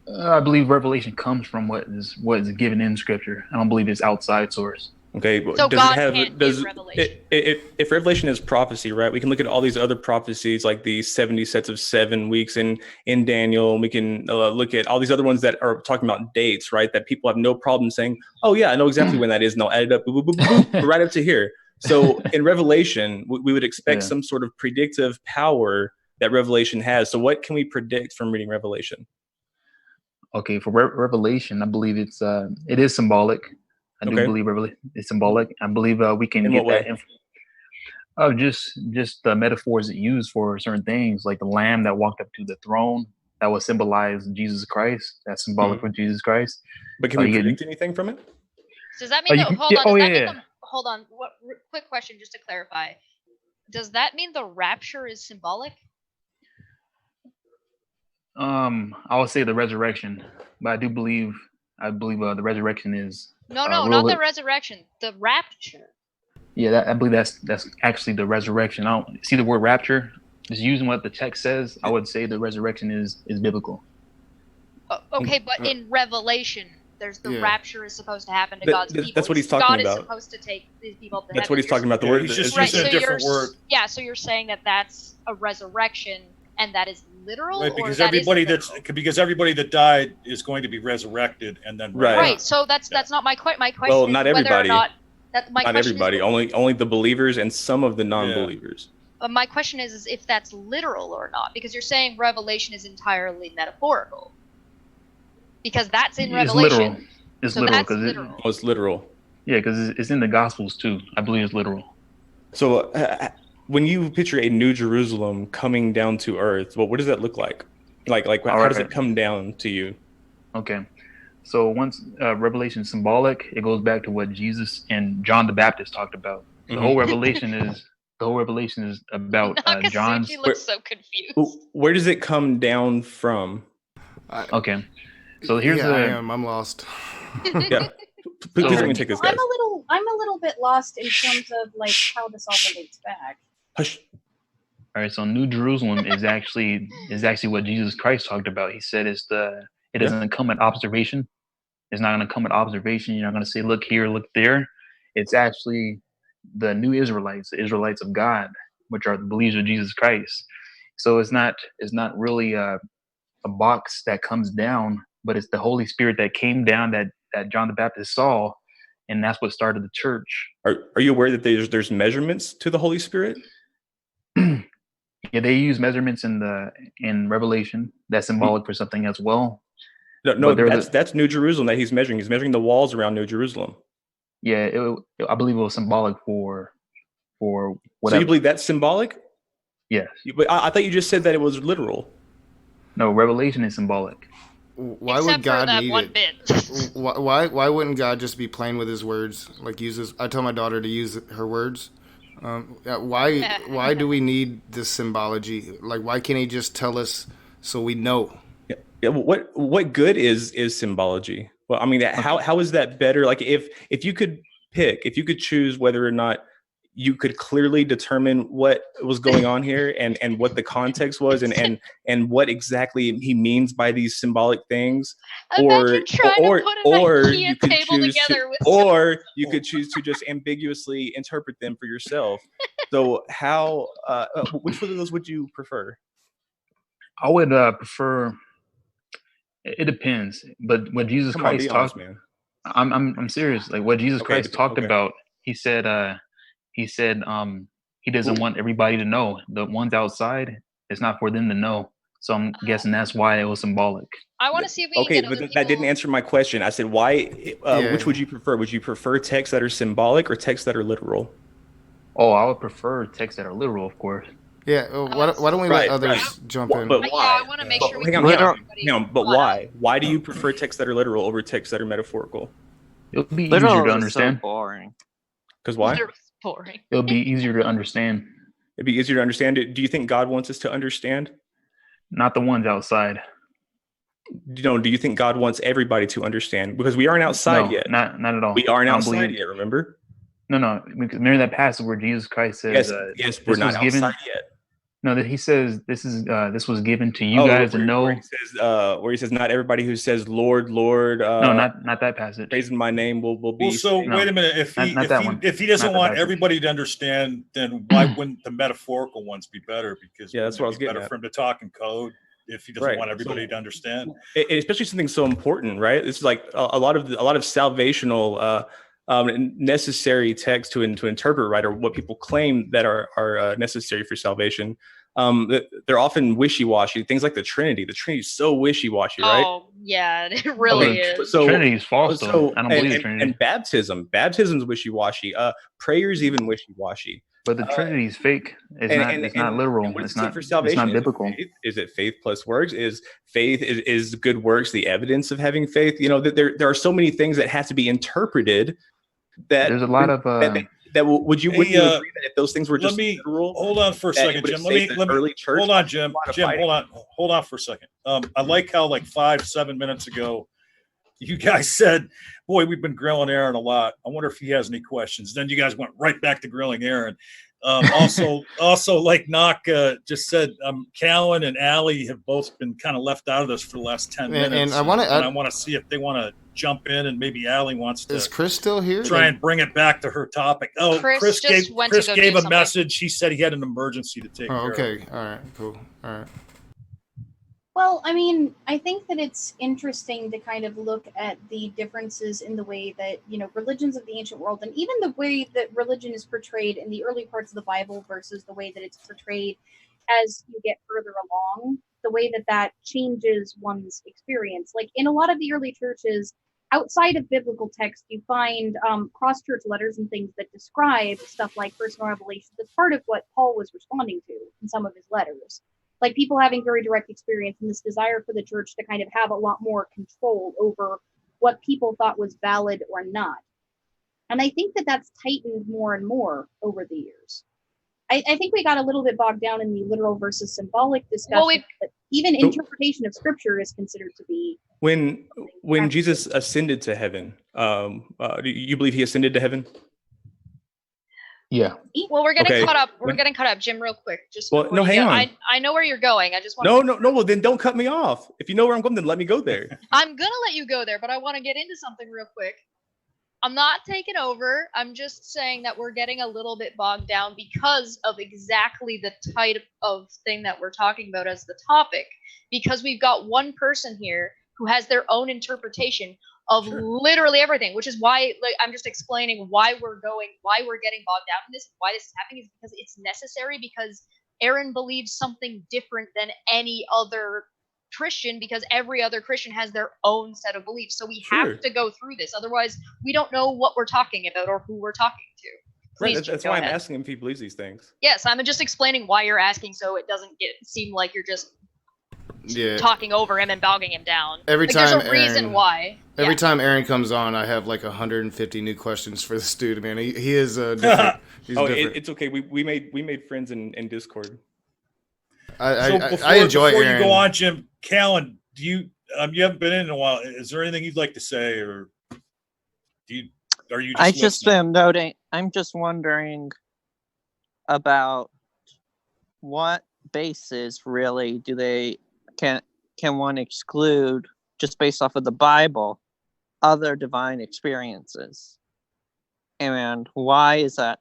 I believe revelation comes from what is given in Scripture. I don't believe it's outside source. Okay, so God can't give revelation. If revelation is prophecy, right? We can look at all these other prophecies, like the 70 sets of 7 weeks in Daniel. And we can look at all these other ones that are talking about dates, right? That people have no problem saying, "Oh yeah, I know exactly when that is," and they'll add it up, boop, boop, boop, boop, right up to here. So in Revelation, we would expect some sort of predictive power that Revelation has. So what can we predict from reading Revelation? Okay, for Revelation, I believe it is symbolic. I do believe it's symbolic. I believe we can get that just the metaphors it used for certain things, like the lamb that walked up to the throne, that would symbolize Jesus Christ. That's symbolic for Jesus Christ. But can we predict anything from it? Does that mean hold on. Quick question just to clarify. Does that mean the rapture is symbolic? I would say the resurrection, but I believe the resurrection is no, not the resurrection, the rapture. Yeah, I believe that's actually the resurrection. I don't see the word rapture. Just using what the text says, I would say the resurrection is biblical. Okay, but in Revelation, there's the rapture is supposed to happen to God's people. That's what he's talking about. God is supposed to take these people to heaven. That's what he's talking about. The word he's just using a different word. Yeah, so you're saying that that's a resurrection, and that is literal, right? Because or everybody that died is going to be resurrected, and then right. So that's not my question. My question well, not is whether everybody. or not not everybody. Only the believers and some of the non-believers. My question is if that's literal or not, because you're saying Revelation is entirely metaphorical. Because that's in Revelation. It's literal. It's literal. Yeah, because it's in the Gospels too. I believe it's literal. So when you picture a New Jerusalem coming down to earth, what does that look like? Like how does it come down to you? Okay. So once Revelation is symbolic, it goes back to what Jesus and John the Baptist talked about. The whole Revelation is about John's. He looks so confused. Where does it come down from? Okay. So here's I'm lost. Yeah. Please let me take this, guys. I'm a little bit lost in terms of like how this all relates back. Hush. All right, so New Jerusalem is actually what Jesus Christ talked about. He said it doesn't come at observation. It's not going to come at observation. You're not going to say, look here, look there. It's actually the new Israelites, the Israelites of God, which are the believers of Jesus Christ. So it's not really a box that comes down, but it's the Holy Spirit that came down that John the Baptist saw, and that's what started the church. Are you aware that there's measurements to the Holy Spirit? Yeah, they use measurements in Revelation. That's symbolic for something as well. No, that's New Jerusalem that he's measuring. He's measuring the walls around New Jerusalem. Yeah, I believe it was symbolic for whatever. So you believe that's symbolic? Yes. But I thought you just said that it was literal. No, Revelation is symbolic. Why Except would for God that need one it? bit. Why wouldn't God just be playing with his words? Like I tell my daughter to use her words. Why do we need this symbology? Like, why can't he just tell us so we know? Yeah, what good is symbology? Well, I mean, how is that better? Like, if you could choose whether or not you could clearly determine what was going on here and what the context was and what exactly he means by these symbolic things, Imagine trying to put an IKEA you could table choose together with you could choose to just ambiguously interpret them for yourself. So how which one of those would you prefer? I would prefer. It depends, but what Jesus Come on, Christ be honest, talked. man. I'm serious. Like what Jesus Okay, Christ talked okay. about. He said he doesn't want everybody to know. The ones outside, it's not for them to know. So I'm guessing that's why it was symbolic. I want to see if we Okay, can get but other that didn't people. answer my question. I said, why? Which would you prefer? Would you prefer texts that are symbolic or texts that are literal? Oh, I would prefer texts that are literal, of course. Yeah. Why don't we let others jump in? But Yeah, why? I want to make sure we Hang can on, get hang on, everybody. hang on. But caught up. why? Why do you prefer texts that are literal over texts that are metaphorical? It'll be easier Literal to is so understand. boring. Because why? Literally boring. It'll be easier to understand. It'd be easier to understand it. Do you think God wants us to understand? Not the ones outside. Do you think God wants everybody to understand? Because we aren't outside No, yet. not at all. We aren't I don't outside believe- yet, remember? No. Because remember that passage where Jesus Christ says, Yes, we're this not was given- outside yet. No, that he says this was given to you guys to know. Where he says, not everybody who says, Lord, Lord. No, not that passage. Praising my name will be. Well, so No, wait a minute. If he doesn't Not that want passage. everybody to understand, then why wouldn't the metaphorical ones be better? Because that's what I was getting better at. for him to talk in code if he doesn't want everybody to understand. Especially something so important, right? It's like a lot of salvational necessary text to interpret, right, or what people claim that are necessary for salvation. They're often wishy-washy. Things like the Trinity. The Trinity is so wishy-washy, right? Oh yeah, it really is. So Trinity is false, though. I don't believe the and, Trinity. and baptism's wishy-washy. Prayers even wishy-washy. But the Trinity is fake. It's not literal. What does It's it take not for salvation? It's not biblical. Is it faith plus works? Is faith is good works the evidence of having faith? There are so many things that have to be interpreted. That there's a lot of would you agree that if those things were just literal? Hold on for a second, Jim. Let me early church. Hold on, Jim. Hold on for a second. I like how 5-7 minutes ago you guys said, boy, we've been grilling Aaron a lot. I wonder if he has any questions. Then you guys went right back to grilling Aaron. Also, like Knock just said, Callan and Allie have both been kind of left out of this for the last 10 minutes. And I want to see if they want to jump in, and maybe Allie wants to. Is Chris still here? Try and bring it back to her topic. Oh, Chris gave a message. He said he had an emergency to take care of. Okay. All right. Cool. All right. Well, I mean, I think that it's interesting to kind of look at the differences in the way that, religions of the ancient world, and even the way that religion is portrayed in the early parts of the Bible versus the way that it's portrayed as you get further along, the way that changes one's experience. Like in a lot of the early churches, outside of biblical text, you find cross-church letters and things that describe stuff like personal revelation. That's part of what Paul was responding to in some of his letters. Like people having very direct experience and this desire for the church to kind of have a lot more control over what people thought was valid or not. And I think that that's tightened more and more over the years. I think we got a little bit bogged down in the literal versus symbolic discussion, but even interpretation of scripture is considered to be. When Jesus ascended to heaven, do you believe he ascended to heaven? Yeah. Well, we're getting caught up. We're getting caught up, Jim, real quick. Hang on. I know where you're going. I just want No. Well, then don't cut me off. If you know where I'm going, then let me go there. I'm gonna let you go there, but I want to get into something real quick. I'm not taking over. I'm just saying that we're getting a little bit bogged down because of exactly the type of thing that we're talking about as the topic. Because we've got one person here who has their own interpretation of literally everything, which is why I'm just explaining why we're getting bogged down in this, why this is happening is because it's necessary, because Aaron believes something different than any other Christian, because every other Christian has their own set of beliefs. So we have to go through this. Otherwise, we don't know what we're talking about or who we're talking to. Please, right, that's why I'm asking him if he believes these things. Yes, I'm just explaining why you're asking, so it doesn't seem like you're just Yeah. talking over him and bogging him down. Every Like, there's time a reason Aaron- why. Every Yeah. time Aaron comes on, I have like 150 new questions for this dude, man. He is different. He's different. It's okay. We made friends in Discord. I enjoy before Aaron. you go on, Jim Callan, do you you haven't been in a while? Is there anything you'd like to say, or are you? I just listening? am noting. I'm just wondering about what basis really do they can one exclude just based off of the Bible other divine experiences, and why is that?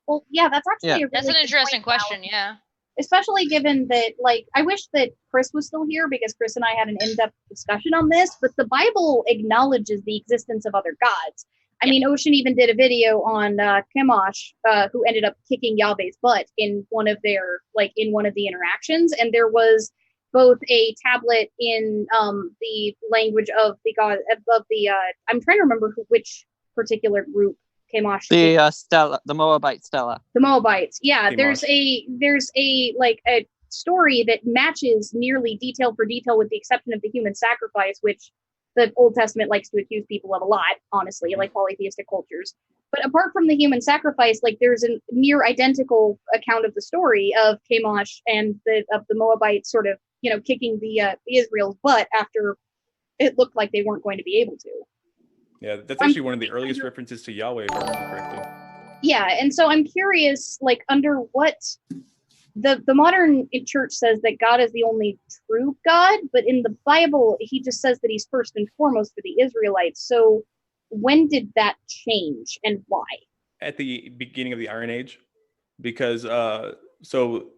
Well, yeah, that's actually Yeah. a really That's an good interesting point, Val. question. Yeah. Especially given that, like, I wish that Chris was still here because Chris and I had an in-depth discussion on this, but the Bible acknowledges the existence of other gods. I mean, Ocean even did a video on Chemosh, who ended up kicking Yahweh's butt in one of the interactions, and there was both a tablet in the language of the god of the I'm trying to remember which particular group Chemosh. The Stella, the Moabite Stella. The Moabites. Yeah, Chemosh. there's a story that matches nearly detail for detail with the exception of the human sacrifice, which the Old Testament likes to accuse people of a lot, honestly, like polytheistic cultures. But apart from the human sacrifice, like there's a near identical account of the story of Chemosh and of the Moabites sort of, kicking the Israel's butt after it looked like they weren't going to be able to. Yeah, that's actually one of the earliest references to Yahweh, if I remember correctly. Yeah, and so I'm curious, like, under what the modern church says that God is the only true God, but in the Bible, he just says that he's first and foremost for the Israelites. So when did that change and why? At the beginning of the Iron Age, because so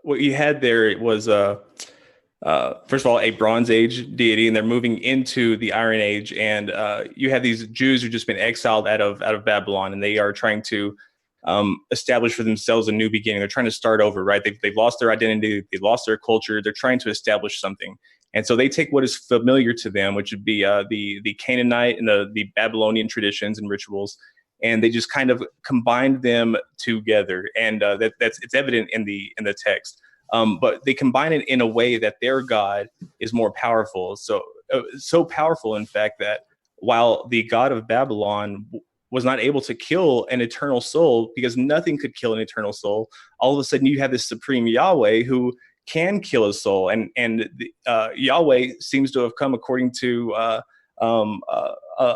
what you had there was first of all a Bronze Age deity, and they're moving into the Iron Age, and you have these Jews who've just been exiled out of Babylon, and they are trying to establish for themselves a new beginning. They're trying to start over, right? They've lost their identity, they've lost their culture. They're trying to establish something, and so they take what is familiar to them, which would be the Canaanite and the Babylonian traditions and rituals, and they just kind of combined them together, and it's evident in the text. But they combine it in a way that their God is more powerful. So powerful, in fact, that while the God of Babylon was not able to kill an eternal soul, because nothing could kill an eternal soul, all of a sudden you have this supreme Yahweh who can kill a soul. And Yahweh seems to have come according to a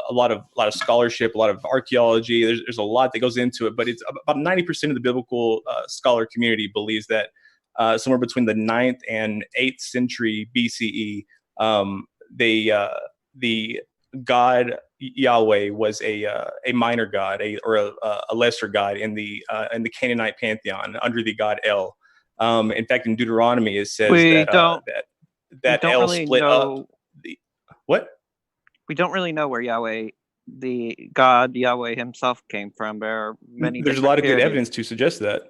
lot of scholarship, a lot of archaeology. There's a lot that goes into it, but it's about 90% of the biblical scholar community believes that somewhere between the 9th and 8th century BCE, the God Yahweh was a minor god, or a lesser god in the Canaanite pantheon under the god El. In fact, in Deuteronomy it says that El really split know, up. What? We don't really know where Yahweh, the God Yahweh himself, came from. There are many. There's a lot of good theories. evidence to suggest that.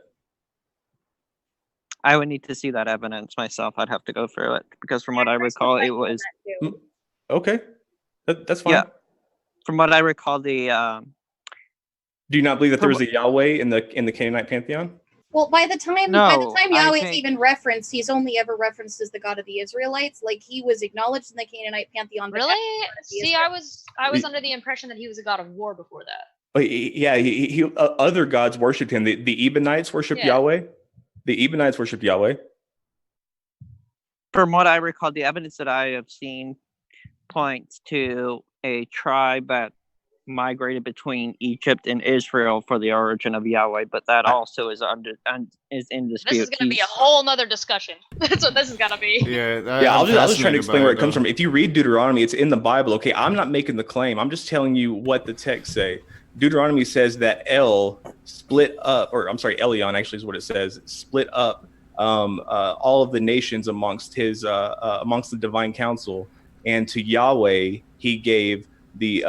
I would need to see that evidence myself. I'd have to go through it because, from what I recall, it was Okay, that's fine. Yeah. From what I recall, the Do you not believe that there was a Yahweh in the Canaanite pantheon? Well, by the time No, I Yahweh's think- even referenced, he's only ever referenced as the God of the Israelites. Like, he was acknowledged in the Canaanite pantheon. but Really? not God of the See, Israelites. I was under the impression that he was a god of war before that. But yeah, other gods worshipped him. The Ebonites worshipped Yeah. Yahweh. The Ebonites worshipped Yahweh. From what I recall, the evidence that I have seen points to a tribe that migrated between Egypt and Israel for the origin of Yahweh, but that also is in dispute. This is going to be a whole nother discussion. That's what this is going to be. Yeah, I'll just try to explain where it comes from. from. If you read Deuteronomy, it's in the Bible. Okay, I'm not making the claim. I'm just telling you what the texts say. Deuteronomy says that El split up, or I'm sorry, Elion actually is what it says, split up all of the nations amongst the divine council, and to Yahweh he gave the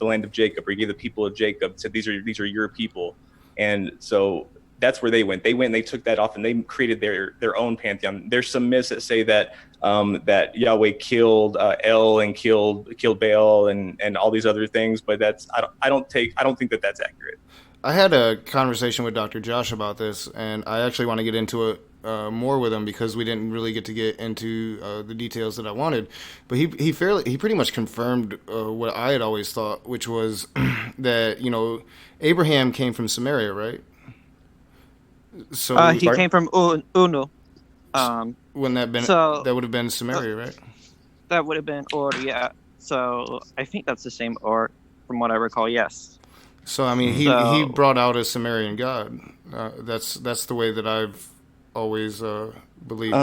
land of Jacob, or he gave the people of Jacob. Said these are your people, and so that's where they went. They went and they took that off and they created their own pantheon. There's some myths that say that that Yahweh killed El and killed Baal and all these other things, but I don't think that that's accurate. I had a conversation with Dr. Josh about this, and I actually want to get into it more with him because we didn't really get to get into the details that I wanted. But he pretty much confirmed what I had always thought, which was that Abraham came from Samaria, right? So He came from Unu. wouldn't that been So that would have been Samaria, right? that would have been Ur, yeah. So I think that's the same Ur, from what I recall. Yes. So I mean, he So brought out a Sumerian god. That's the way that I've always believed.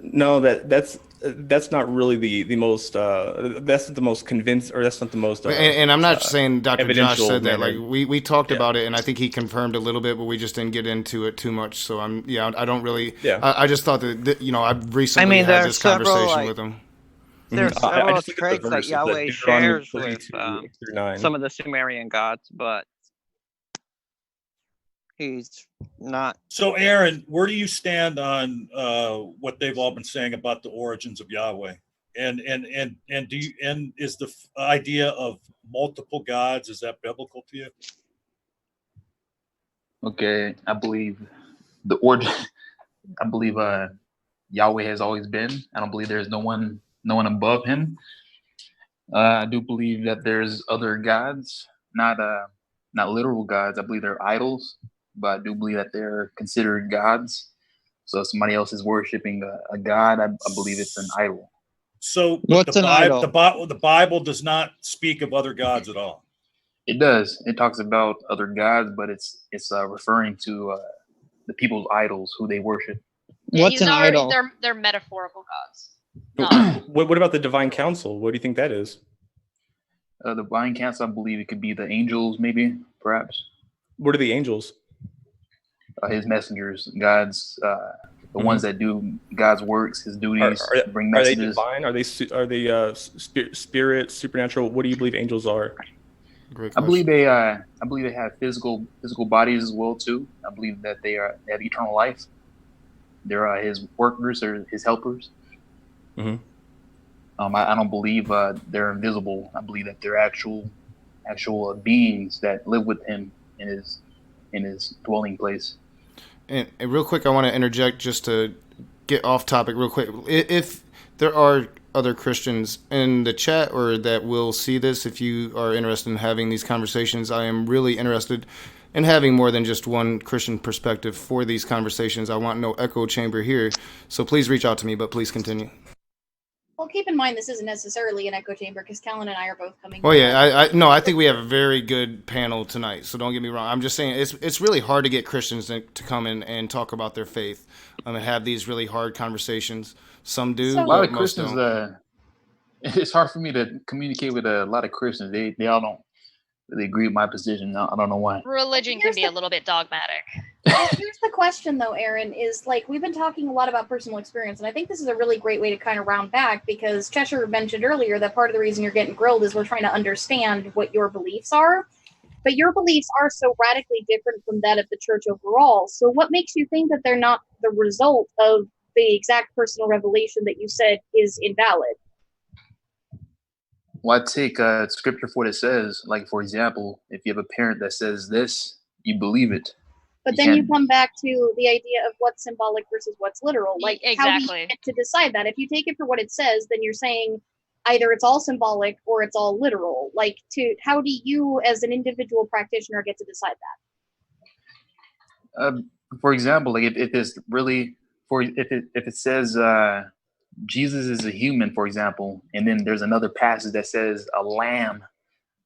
No, that's not really the most that's not the most convinced, or that's not the most And I'm not saying Dr. Josh evidential said that. Like manner. we talked Yeah. about it, and I think he confirmed a little bit, but we just didn't get into it too much. So I don't really. Yeah. I just thought that I've recently mean, had there are this several, conversation like- with him. there's I several just looked at the traits that verses, Yahweh Deuteronomy shares with 32-9. some of the Sumerian gods, but he's not. So, Aaron, where do you stand on what they've all been saying about the origins of Yahweh? And is the idea of multiple gods, is that biblical to you? Okay, I believe the origin. I believe Yahweh has always been. I don't believe there's no one above him. I do believe that there's other gods, not literal gods. I believe they're idols, but I do believe that they're considered gods. So if somebody else is worshiping a god, I believe it's an idol. So What's an idol? The Bible does not speak of other gods at all. It does. It talks about other gods, but it's referring to the people's idols who they worship. What's an idol? They're metaphorical gods. What about the divine council? What do you think that is? The divine council, I believe it could be the angels, maybe, perhaps. What are the angels? His messengers, God's, the ones that do God's works, his duties, bring Are they messages. divine? Are they spirit, supernatural? What do you believe angels are? Great I believe question. they have physical bodies as well too. I believe that they have eternal life. They're his workers or his helpers. Mhm. I don't believe they're invisible. I believe that they're actual beings that live with him in his dwelling place. And real quick, I want to interject just to get off topic real quick. If there are other Christians in the chat or that will see this, if you are interested in having these conversations, I am really interested in having more than just one Christian perspective for these conversations. I want no echo chamber here. So please reach out to me, but please continue. Well, keep in mind this isn't necessarily an echo chamber because Kellen and I are both coming. Well, yeah, I think we have a very good panel tonight. So don't get me wrong. I'm just saying it's really hard to get Christians to come in and talk about their faith and have these really hard conversations. Some do, So- A lot but of most Christians, don't. it's hard for me to communicate with a lot of Christians. They all don't really agree with my position. I don't know why. Religion can Here's be a little bit dogmatic. Well, here's the question, though, Aaron, is like we've been talking a lot about personal experience, and I think this is a really great way to kind of round back because Cheshire mentioned earlier that part of the reason you're getting grilled is we're trying to understand what your beliefs are. But your beliefs are so radically different from that of the church overall. So what makes you think that they're not the result of the exact personal revelation that you said is invalid? Well, I take scripture for what it says. Like, for example, if you have a parent that says this, you believe it. But You then you can't- come back to the idea of what's symbolic versus what's literal. Like, how do Exactly. you get to decide that? If you take it for what it says, then you're saying either it's all symbolic or it's all literal. Like, how do you, as an individual practitioner, get to decide that? For example, like if it's really if it says Jesus is a human, for example, and then there's another passage that says a lamb,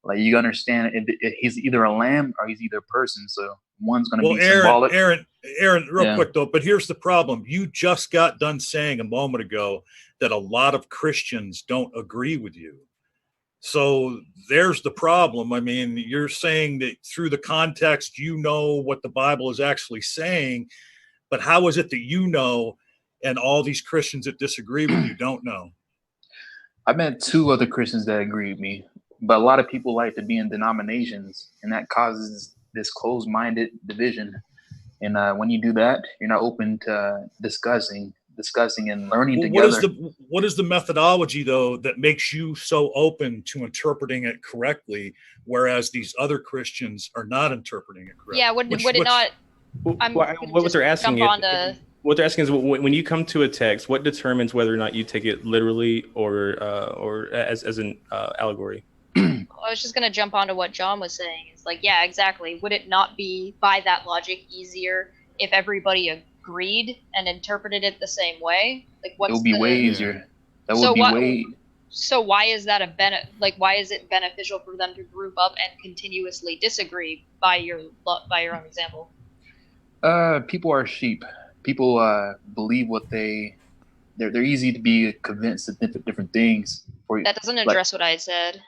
like you understand he's either a lamb or he's either a person. So one's going to Well, be symbolic. Aaron, real Yeah. quick though, but here's the problem. You just got done saying a moment ago that a lot of Christians don't agree with you. So there's the problem. I mean, you're saying that through the context, you know what the Bible is actually saying, but how is it that you know and all these Christians that disagree with you don't know? I met 2 other Christians that agree with me, but a lot of people like to be in denominations, and that causes this closed-minded division. And when you do that, you're not open to discussing and learning Well, together. what is the methodology though that makes you so open to interpreting it correctly, whereas these other Christians are not interpreting it correctly? Yeah, would it not? I'm What gonna was just they're asking jump if- onto what they're asking is when you come to a text, what determines whether or not you take it literally or as an allegory? I was just going to jump onto what John was saying. It's like, yeah, exactly. Would it not be, by that logic, easier if everybody agreed and interpreted it the same way? Like, what's It would be way easier. That would be way. So why is that why is it beneficial for them to group up and continuously disagree by your own example? People are sheep. People believe what they're easy to be convinced of different things. That doesn't address what I said.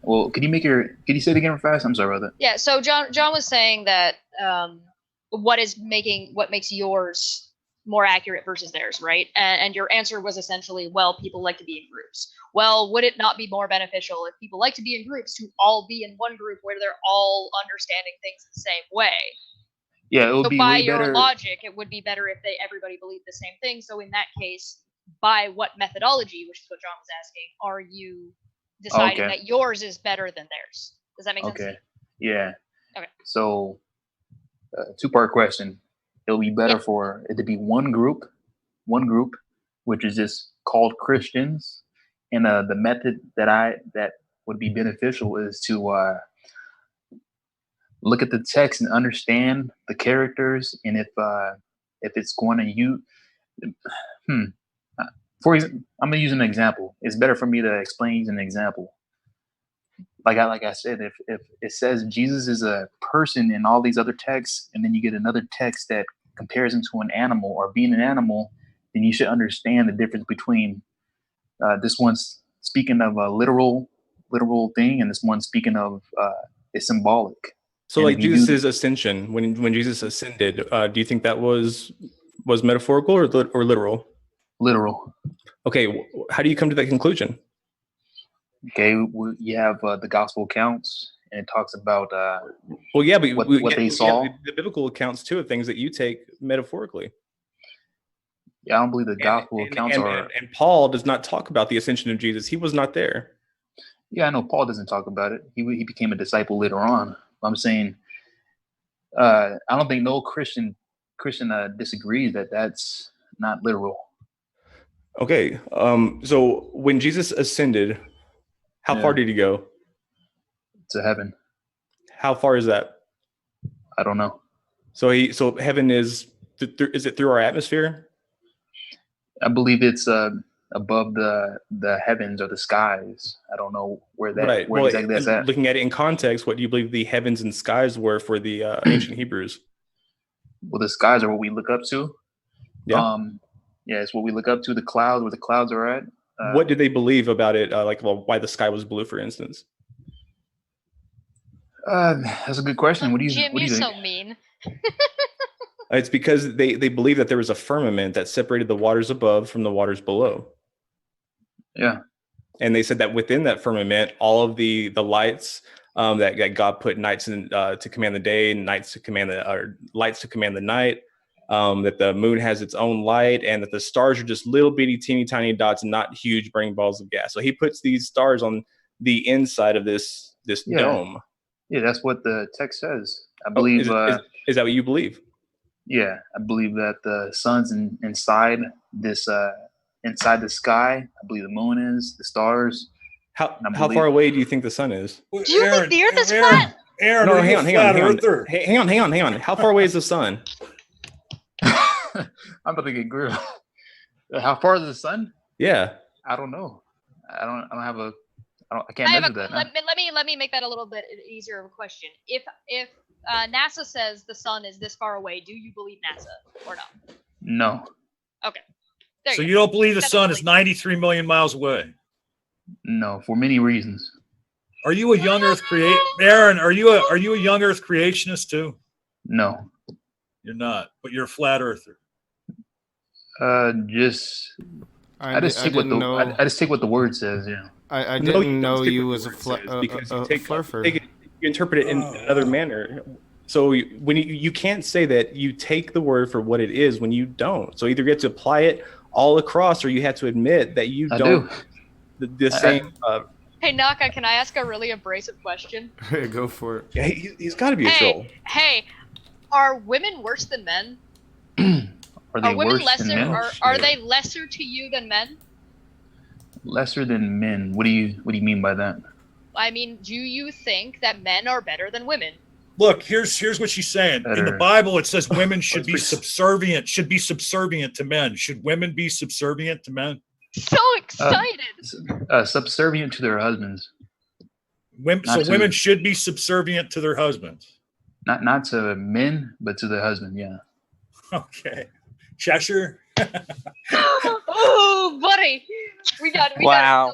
Well, could you say it again fast? I'm sorry about that. Yeah, so John was saying that what makes yours more accurate versus theirs, right? And your answer was essentially, well, people like to be in groups. Well, would it not be more beneficial if people like to be in groups to all be in one group where they're all understanding things the same way? Yeah, it would be by way your better. logic, it would be better if everybody believed the same thing. So in that case, by what methodology, which is what John was asking, are you deciding that yours is better than theirs? Does that make sense? Okay. Yeah. Okay. So, two-part question. It'll be better for it to be one group, which is just called Christians, and the method that would be beneficial is to look at the text and understand the characters, and if it's going to for example, I'm gonna use an example. It's better for me to explain using an example. Like I said, if it says Jesus is a person in all these other texts, and then you get another text that compares him to an animal or being an animal, then you should understand the difference between this one's speaking of a literal thing, and this one's speaking of a symbolic. So, like Jesus' ascension, when Jesus ascended, do you think that was metaphorical or literal? Literal. Okay, how do you come to that conclusion? Okay, you have the gospel accounts, and it talks about well, yeah, but what they saw. The biblical accounts too of things that you take metaphorically. Yeah, I don't believe the gospel accounts are. And Paul does not talk about the ascension of Jesus. He was not there. Yeah, I know Paul doesn't talk about it. He became a disciple later on. I'm saying, I don't think no Christian disagrees that that's not literal. Okay, so when Jesus ascended, how far did he go? To heaven. How far is that? I don't know. So heaven is it through our atmosphere? I believe it's above the heavens or the skies. I don't know where that where exactly that's at. Looking at it in context, what do you believe the heavens and skies were for the ancient Hebrews? Well, the skies are what we look up to. Yeah. Yeah, it's what we look up to. The clouds, where the clouds are at. What did they believe about it? Why the sky was blue, for instance? That's a good question. What do you Jim, what do you you're think? so mean. It's because they believe that there was a firmament that separated the waters above from the waters below. Yeah. And they said that within that firmament, all of the lights that God put nights in, to command the day, lights to command the night. That the moon has its own light, and that the stars are just little bitty, teeny tiny dots, and not huge burning balls of gas. So he puts these stars on the inside of this dome. Yeah, that's what the text says. I believe. Is that what you believe? Yeah, I believe that the sun's inside this inside the sky. I believe the moon is, the stars. How far away do you think the sun is? Do you think the Earth is flat? Aaron, no, are hang you on, a hang flat on. earther? Hang on. How far away is the sun? I'm about to get grilled. How far is the sun? Yeah. I don't know. I can't measure that. Let me make that a little bit easier of a question. If NASA says the sun is this far away, do you believe NASA or not? No. Okay. So you don't believe the sun is 93 million miles away? No, for many reasons. Are you a young Earth Aaron? Are you a young Earth creationist too? No. You're not, but you're a flat earther. I just take what the word says. Yeah. I didn't know you was a because you fluffer. You interpret it in another manner. So when you can't say that you take the word for what it is when you don't. So either you have to apply it all across, or you have to admit that you don't. The same. Hey Naka, can I ask a really abrasive question? Go for it. Yeah, he's got to be a troll. Hey, are women worse than men? Are they women worse than lesser? men? Are they lesser to you than men? Lesser than men? What do you mean by that? I mean, do you think that men are better than women? Look, here's what she's saying. In the Better. Bible, it says women should be pretty- subservient to men. Should women be subservient to men? So excited. Subservient to their husbands, Women, Not so to- women should be subservient to their husbands. not to men, but to the husband. Yeah. Okay. Cheshire? Oh, buddy, we got Wow.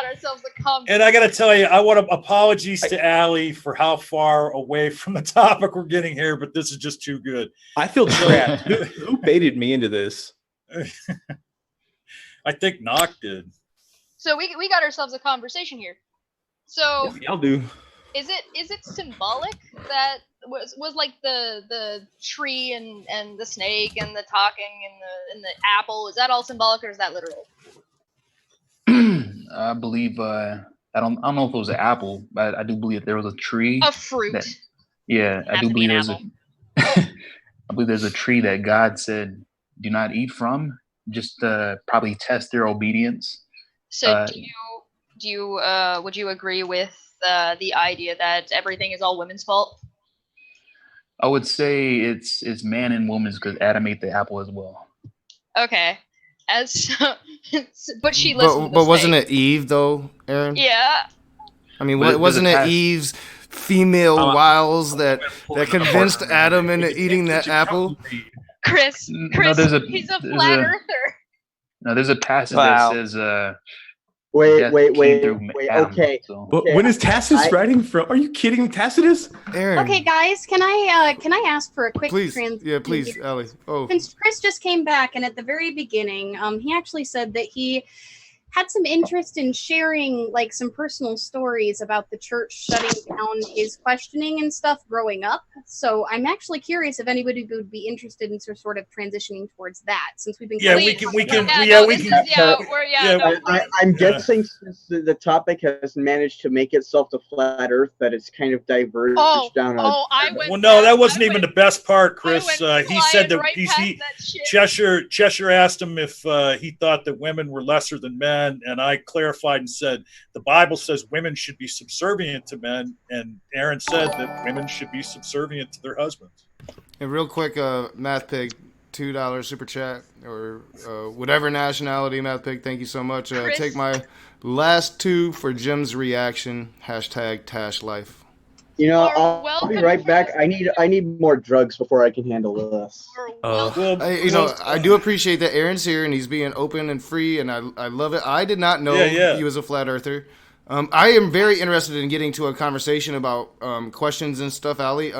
ourselves a comment. And I got to tell you, I want to apologies to Allie for how far away from the topic we're getting here, but this is just too good. I feel trapped. Who baited me into this? I think Knock did. So we got ourselves a conversation here. So Y'all do. is it symbolic that was like the tree and the snake and the talking and the apple? Is that all symbolic or is that literal? I believe. I don't know if it was an apple, but I do believe there was a tree. A fruit. That- Yeah, I Has do to be believe an there's a. I believe there's a tree that God said do not eat from, just to probably test their obedience. So would you agree with the idea that everything is all women's fault? I would say it's man and woman's because Adam ate the apple as well. Okay. But she listened. to the But wasn't snake. it Eve though, Aaron? Yeah. I mean, But there's wasn't a it past- Eve's female wiles that convinced Adam into eating that apple? Chris, No, there's a- he's a there's flat a- earther. No, there's a passage Wow. that says Wait, death wait, came wait, through wait. Adam, Okay, so- But Okay, when is Tacitus I- writing from? Are you kidding me, Tacitus? Aaron, Okay, guys, can I ask for a quick please, transition yeah, please, here? Allie. Oh, Since Chris just came back, and at the very beginning, he actually said that he had some interest in sharing like some personal stories about the church shutting down his questioning and stuff growing up. So I'm actually curious if anybody would be interested in sort of transitioning towards that, since we've been Yeah, kind we can. Yeah, Yeah, no, we this can. is, yeah, Yeah, no, I'm Yeah. guessing since the topic has managed to make itself to flat Earth, that it's kind of diverged down a. I went. Well, no, that wasn't I even went- the best part, I Chris. went He said flying that right past that shit. Cheshire asked him if he thought that women were lesser than men, and I clarified and said the Bible says women should be subservient to men, and Aaron said that women should be subservient to their husbands. and real quick, Math Pig, $2 super chat or whatever nationality, Math Pig. Thank you so much. Chris. Take my last two for Jim's reaction. Hashtag Tash Life. You know, You're I'll be welcome, right back. Chris. I need more drugs before I can handle this. Or Uh, well, Well, I do appreciate that Aaron's here and he's being open and free, and I love it. I did not know Yeah. he was a flat earther. I am very interested in getting to a conversation about questions and stuff, Ali.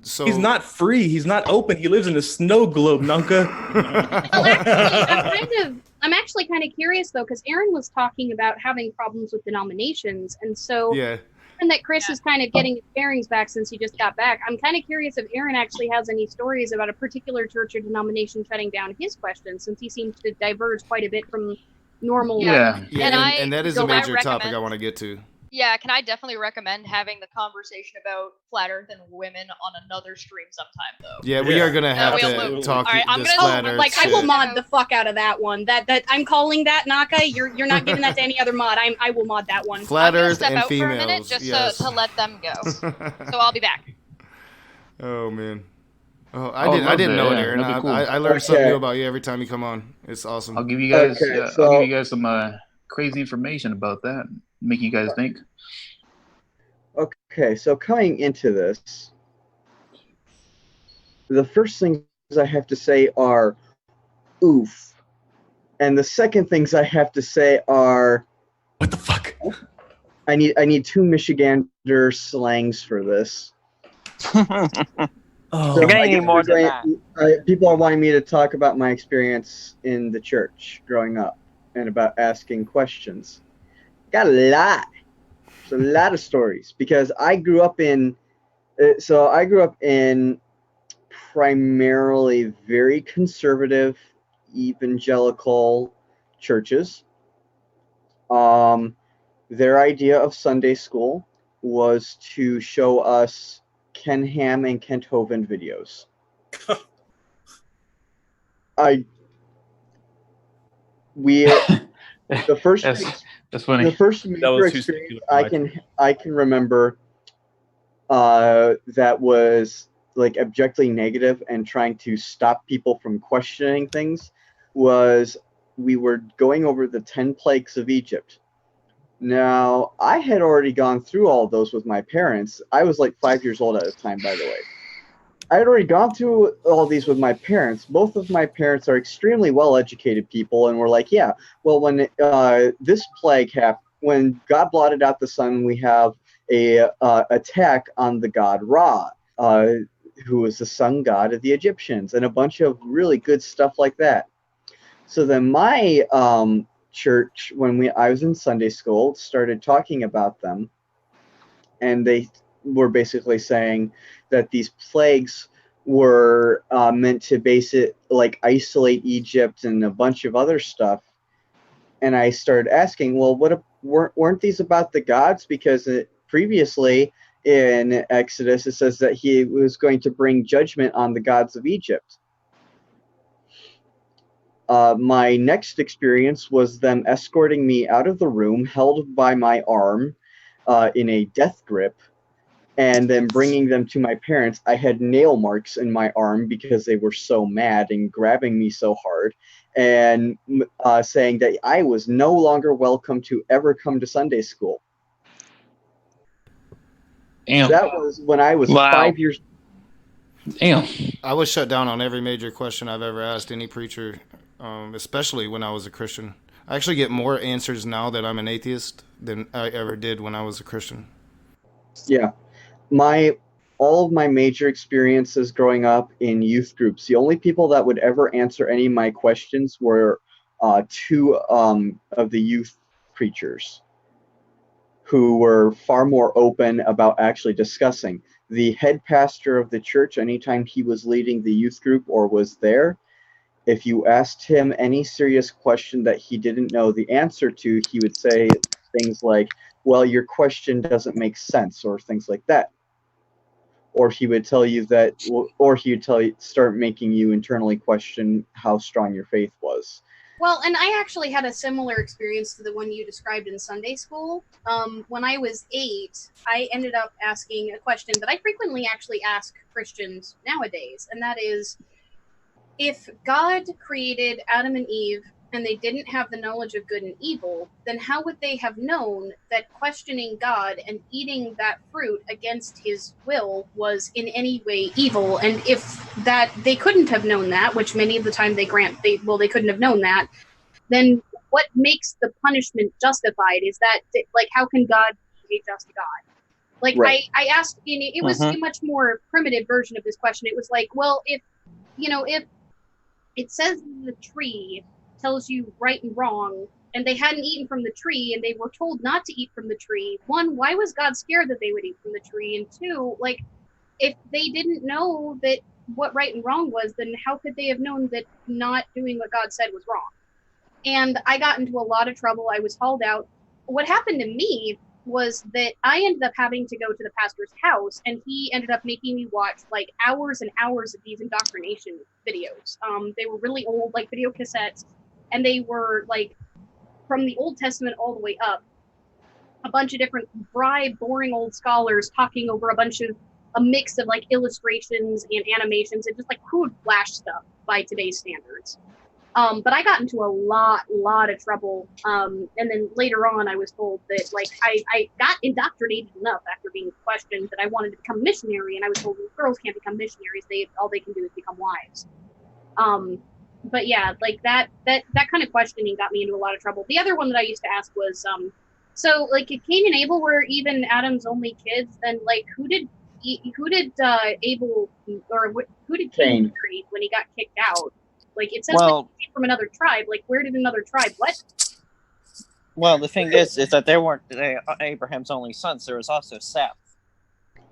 So He's not free. He's not open. He lives in a snow globe, Nunca. Well, actually, I'm actually kind of curious though, because Aaron was talking about having problems with denominations, and so Yeah. given that Chris is kind of getting his bearings back since he just got back, I'm kind of curious if Aaron actually has any stories about a particular church or denomination shutting down his questions, since he seems to diverge quite a bit from normal. Yeah. Yeah, And and that is so a I major topic recommend- I want to get to. yeah, can I definitely recommend having the conversation about flat Earth and women on another stream sometime though. Yeah, we Yeah. are gonna have we'll to move. talk All right, I'm this gonna- flat Earth Like I will shit. mod the fuck out of that one. That I'm calling that Naka. You're not giving that to any other mod. I will mod that one. Flat I'm gonna Earth step and out for a females. minute just Yes. to let them go. So I'll be back. Oh man. Oh, Oh, I didn't know it, yeah, Aaron. that'd be cool. I learned something Okay. new about you every time you come on. It's awesome. I'll give you guys. Okay, I'll so- give you guys some crazy information about that. Make you guys think. Okay, so coming into this, the first things I have to say are oof. And the second things I have to say are What the fuck? I need two Michigander slangs for this. Oh, You're gonna I need guess more we're than going- people are wanting me to talk about my experience in the church growing up and about asking questions. Got a lot. There's a lot of stories because I grew up in primarily very conservative evangelical churches. Their idea of Sunday school was to show us Ken Ham and Kent Hovind videos. The first that's funny. the first That major was too experience singular for I can remember that was like objectively negative and trying to stop people from questioning things was we were going over the 10 plagues of Egypt. Now, I had already gone through all of those with my parents. I was like 5 years old at the time, by the way. I had already gone through all these with my parents. Both of my parents are extremely well-educated people, and were like, yeah, well, when this plague happened, when God blotted out the sun, we have a attack on the god Ra, who was the sun god of the Egyptians, and a bunch of really good stuff like that. So then my church, when I was in Sunday school, started talking about them, and they were basically saying that these plagues were meant to isolate Egypt and a bunch of other stuff. And I started asking, well, weren't these about the gods? Because previously in Exodus it says that he was going to bring judgment on the gods of Egypt. My next experience was them escorting me out of the room, held by my arm in a death grip, and then bringing them to my parents. I had nail marks in my arm because they were so mad and grabbing me so hard, and saying that I was no longer welcome to ever come to Sunday school. Damn. That was when I was Wow. 5 years. Damn. I was shut down on every major question I've ever asked any preacher, especially when I was a Christian. I actually get more answers now that I'm an atheist than I ever did when I was a Christian. Yeah. All of my major experiences growing up in youth groups, the only people that would ever answer any of my questions were two of the youth preachers who were far more open about actually discussing. The head pastor of the church, anytime he was leading the youth group or was there, if you asked him any serious question that he didn't know the answer to, he would say things like, well, your question doesn't make sense, or things like that. Or he would tell you that, or he would start making you internally question how strong your faith was. Well, and I actually had a similar experience to the one you described in Sunday school. When I was 8, I ended up asking a question that I frequently actually ask Christians nowadays, and that is, if God created Adam and Eve and they didn't have the knowledge of good and evil, then how would they have known that questioning God and eating that fruit against his will was in any way evil? And if that they couldn't have known that, which many of the time they couldn't have known that, then what makes the punishment justified? Is that, like, how can God be a just God? Like, right. I asked, it was a much more primitive version of this question. It was like, well, if it says the tree tells you right and wrong, and they hadn't eaten from the tree, and they were told not to eat from the tree. 1, why was God scared that they would eat from the tree? And 2, like, if they didn't know that what right and wrong was, then how could they have known that not doing what God said was wrong? And I got into a lot of trouble. I was hauled out. What happened to me was that I ended up having to go to the pastor's house, and he ended up making me watch like hours and hours of these indoctrination videos. They were really old, like video cassettes, and they were like from the Old Testament all the way up. A bunch of different dry, boring old scholars talking over a mix of like illustrations and animations and just like crude flash stuff by today's standards. But I got into a lot of trouble. And then later on, I was told that like I got indoctrinated enough after being questioned that I wanted to become a missionary, and I was told, well, girls can't become missionaries. All they can do is become wives. But yeah, like that kind of questioning got me into a lot of trouble. The other one that I used to ask was, so like if Cain and Abel were even Adam's only kids, then like who did Abel, or who did Cain marry when he got kicked out? Like, it says he came from another tribe. Like, where did another tribe? What? Well, the thing is that they weren't Abraham's only sons. There was also Seth.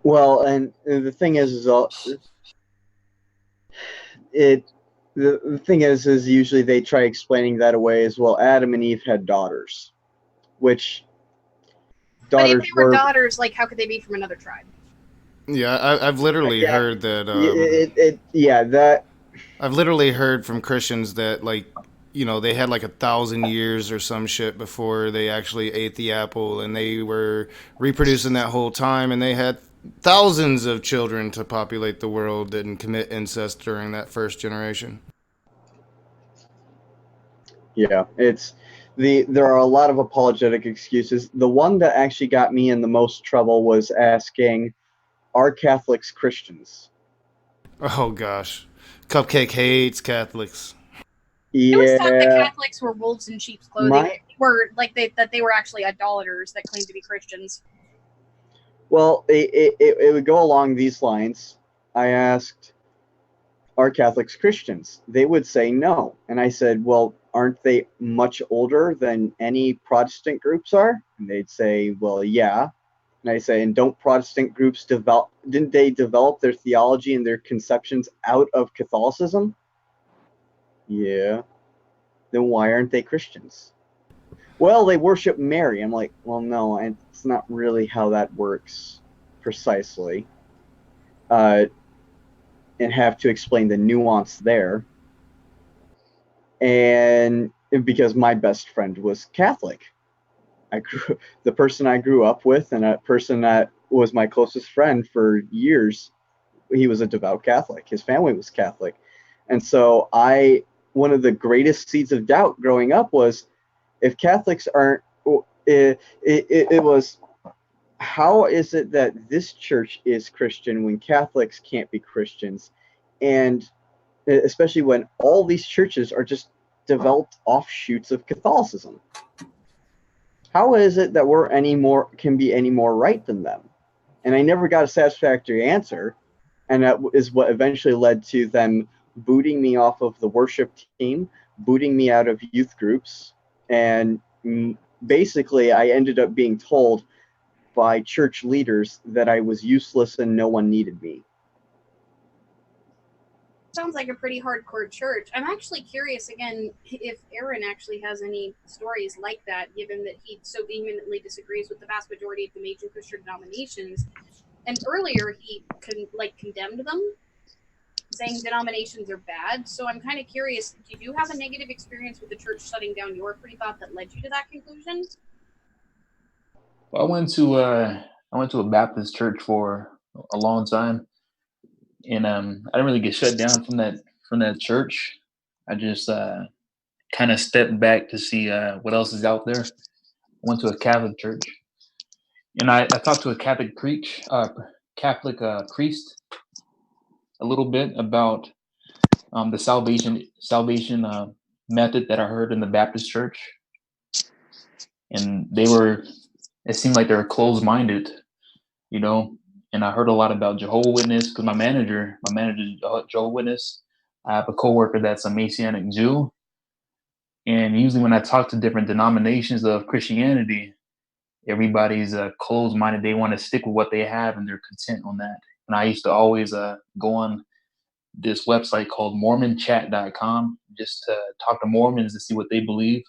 Well, and the thing is the thing is usually they try explaining that away as well. Adam and Eve had daughters, which daughters but if they were daughters, like, how could they be from another tribe? Yeah, I've literally heard that. I've literally heard from Christians that, like, you know, they had like 1,000 years or some shit before they actually ate the apple, and they were reproducing that whole time, and they had thousands of children to populate the world and commit incest during that first generation. Yeah, there are a lot of apologetic excuses. The one that actually got me in the most trouble was asking, are Catholics Christians? Oh gosh, Cupcake hates Catholics. It was thought that Yeah, Catholics were wolves in sheep's clothing. My- That they were actually idolaters that claimed to be Christians. well, it would go along these lines. I asked, are Catholics Christians? They would say no. And I said, well, aren't they much older than any Protestant groups are? And they'd say, well, yeah. And I say, and don't Protestant groups didn't they develop their theology and their conceptions out of Catholicism? Yeah. Then why aren't they Christians? Well, they worship Mary. I'm like, well, no, it's not really how that works precisely. And have to explain the nuance there. And because my best friend was Catholic. The person I grew up with and a person that was my closest friend for years, he was a devout Catholic. His family was Catholic. And so one of the greatest seeds of doubt growing up was, if Catholics aren't, it was, how is it that this church is Christian when Catholics can't be Christians? And especially when all these churches are just developed offshoots of Catholicism. How is it that can be any more right than them? And I never got a satisfactory answer. And that is what eventually led to them booting me off of the worship team, booting me out of youth groups. And basically, I ended up being told by church leaders that I was useless and no one needed me. Sounds like a pretty hardcore church. I'm actually curious again if Aaron actually has any stories like that, given that he so vehemently disagrees with the vast majority of the major Christian denominations. And earlier he condemned them, saying denominations are bad. So I'm kind of curious, did you have a negative experience with the church shutting down your free thought that led you to that conclusion? Well, I went to a Baptist church for a long time, and I didn't really get shut down from that church. I just kind of stepped back to see what else is out there. I went to a Catholic church, and I talked to a Catholic priest a little bit about the salvation method that I heard in the Baptist church, and it seemed like they were closed-minded, you know. And I heard a lot about Jehovah's Witness because my manager is Jehovah's Witness. I have a coworker that's a Messianic Jew, and usually when I talk to different denominations of Christianity, everybody's closed-minded. They want to stick with what they have, and they're content on that. And I used to always go on this website called MormonChat.com just to talk to Mormons to see what they believe,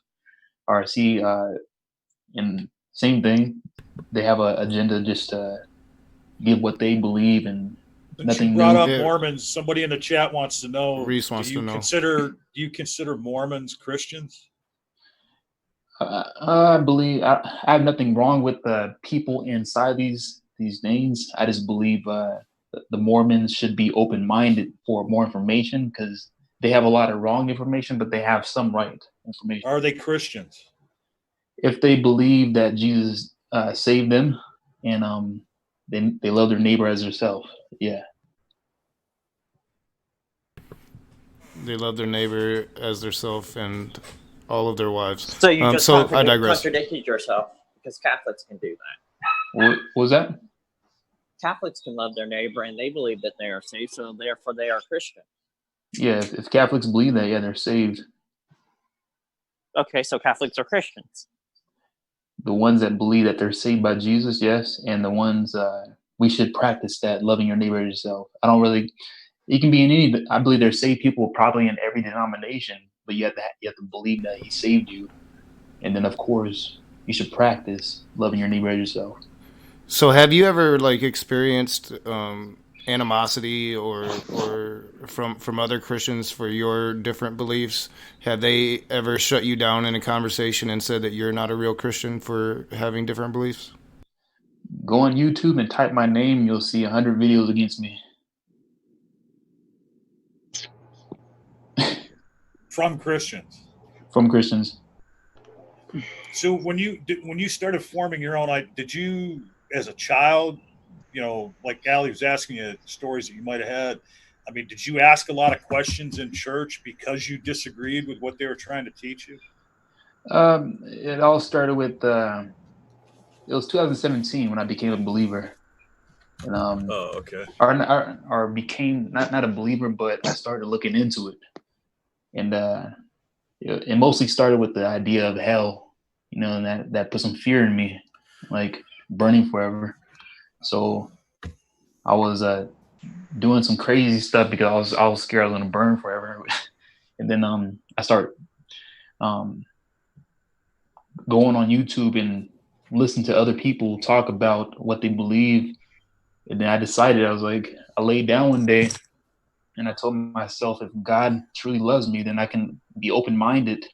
or see. And same thing, they have an agenda just to give what they believe, and Since nothing you brought new. up Yeah. Mormons, somebody in the chat wants to know. Reese wants to know. Do you consider Mormons Christians? I believe I have nothing wrong with the people inside these names. I just believe the Mormons should be open-minded for more information, because they have a lot of wrong information, but they have some right information. Are they Christians? If they believe that Jesus saved them, and they love their neighbor as themselves, yeah. They love their neighbor as theirself and all of their wives. So you just I digress. contradicted yourself, because Catholics can do that. What was that? Catholics can love their neighbor, and they believe that they are saved, so therefore they are Christian. Yeah, if Catholics believe that, yeah, they're saved. Okay, so Catholics are Christians. The ones that believe that they're saved by Jesus, yes, and the ones we should practice that, loving your neighbor as yourself. I don't really. It can be in any. I believe there's saved people probably in every denomination, but you have to believe that He saved you, and then of course you should practice loving your neighbor as yourself. So have you ever experienced animosity or from other Christians for your different beliefs? Have they ever shut you down in a conversation and said that you're not a real Christian for having different beliefs? Go on YouTube and type my name. You'll see 100 videos against me. From Christians. From Christians. So when you started forming your own, did you, as a child, like Allie was asking you stories that you might have had, I mean, did you ask a lot of questions in church because you disagreed with what they were trying to teach you? It all started with it was 2017 when I became a believer, and Oh, okay. or became not a believer, but I started looking into it, and it mostly started with the idea of hell, and that put some fear in me, like burning forever. So I was doing some crazy stuff because I was scared I was gonna burn forever, and then I started going on YouTube and listen to other people talk about what they believe. And then I decided, I laid down one day and I told myself, if God truly loves me, then I can be open-minded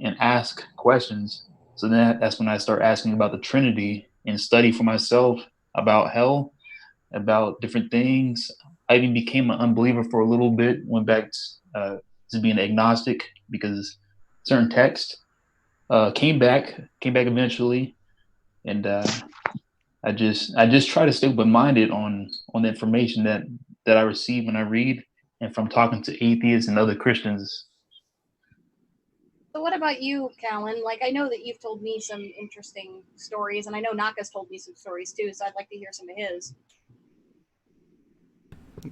and ask questions. So then that's when I start asking about the Trinity and study for myself about hell, about different things. I even became an unbeliever for a little bit, went back to being agnostic because certain text came back eventually. And I just try to stay open-minded on the information that I receive when I read and from talking to atheists and other Christians. So what about you, Callan? Like, I know that you've told me some interesting stories, and I know Naka's told me some stories too, so I'd like to hear some of his.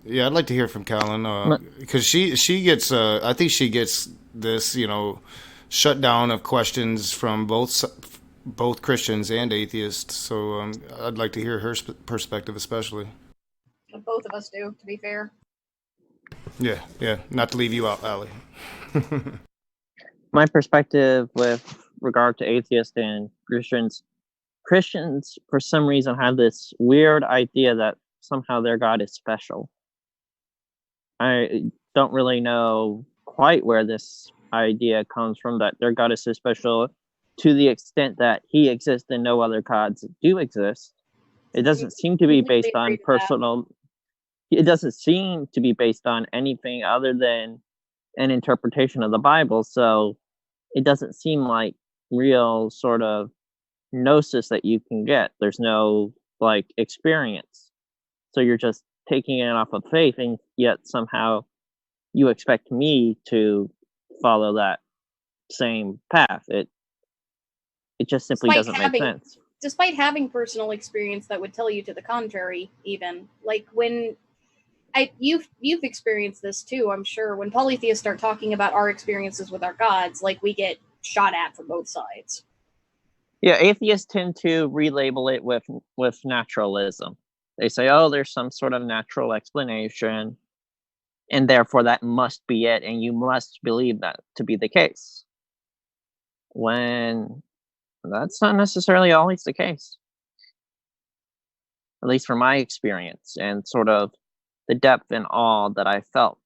Yeah, I'd like to hear from Callan because she gets I think she gets this shut down of questions from both Christians and atheists. So I'd like to hear her perspective, especially. Both of us do, to be fair. Yeah. Not to leave you out, Allie. My perspective with regard to atheists and Christians for some reason have this weird idea that somehow their God is special. I don't really know quite where this idea comes from, that their God is so special to the extent that he exists and no other gods do exist. It doesn't seem to be based on personal. It doesn't seem to be based on anything other than an interpretation of the Bible. So it doesn't seem like real sort of gnosis that you can get. There's no experience. So you're just taking it off of faith, and yet somehow you expect me to follow that same path. It just simply doesn't make sense. Despite having personal experience that would tell you to the contrary, even like when you've experienced this too, I'm sure. When polytheists start talking about our experiences with our gods, we get shot at from both sides. Yeah, atheists tend to relabel it with naturalism. They say, oh, there's some sort of natural explanation, and therefore that must be it, and you must believe that to be the case. When that's not necessarily always the case. At least from my experience and sort of the depth and awe that I felt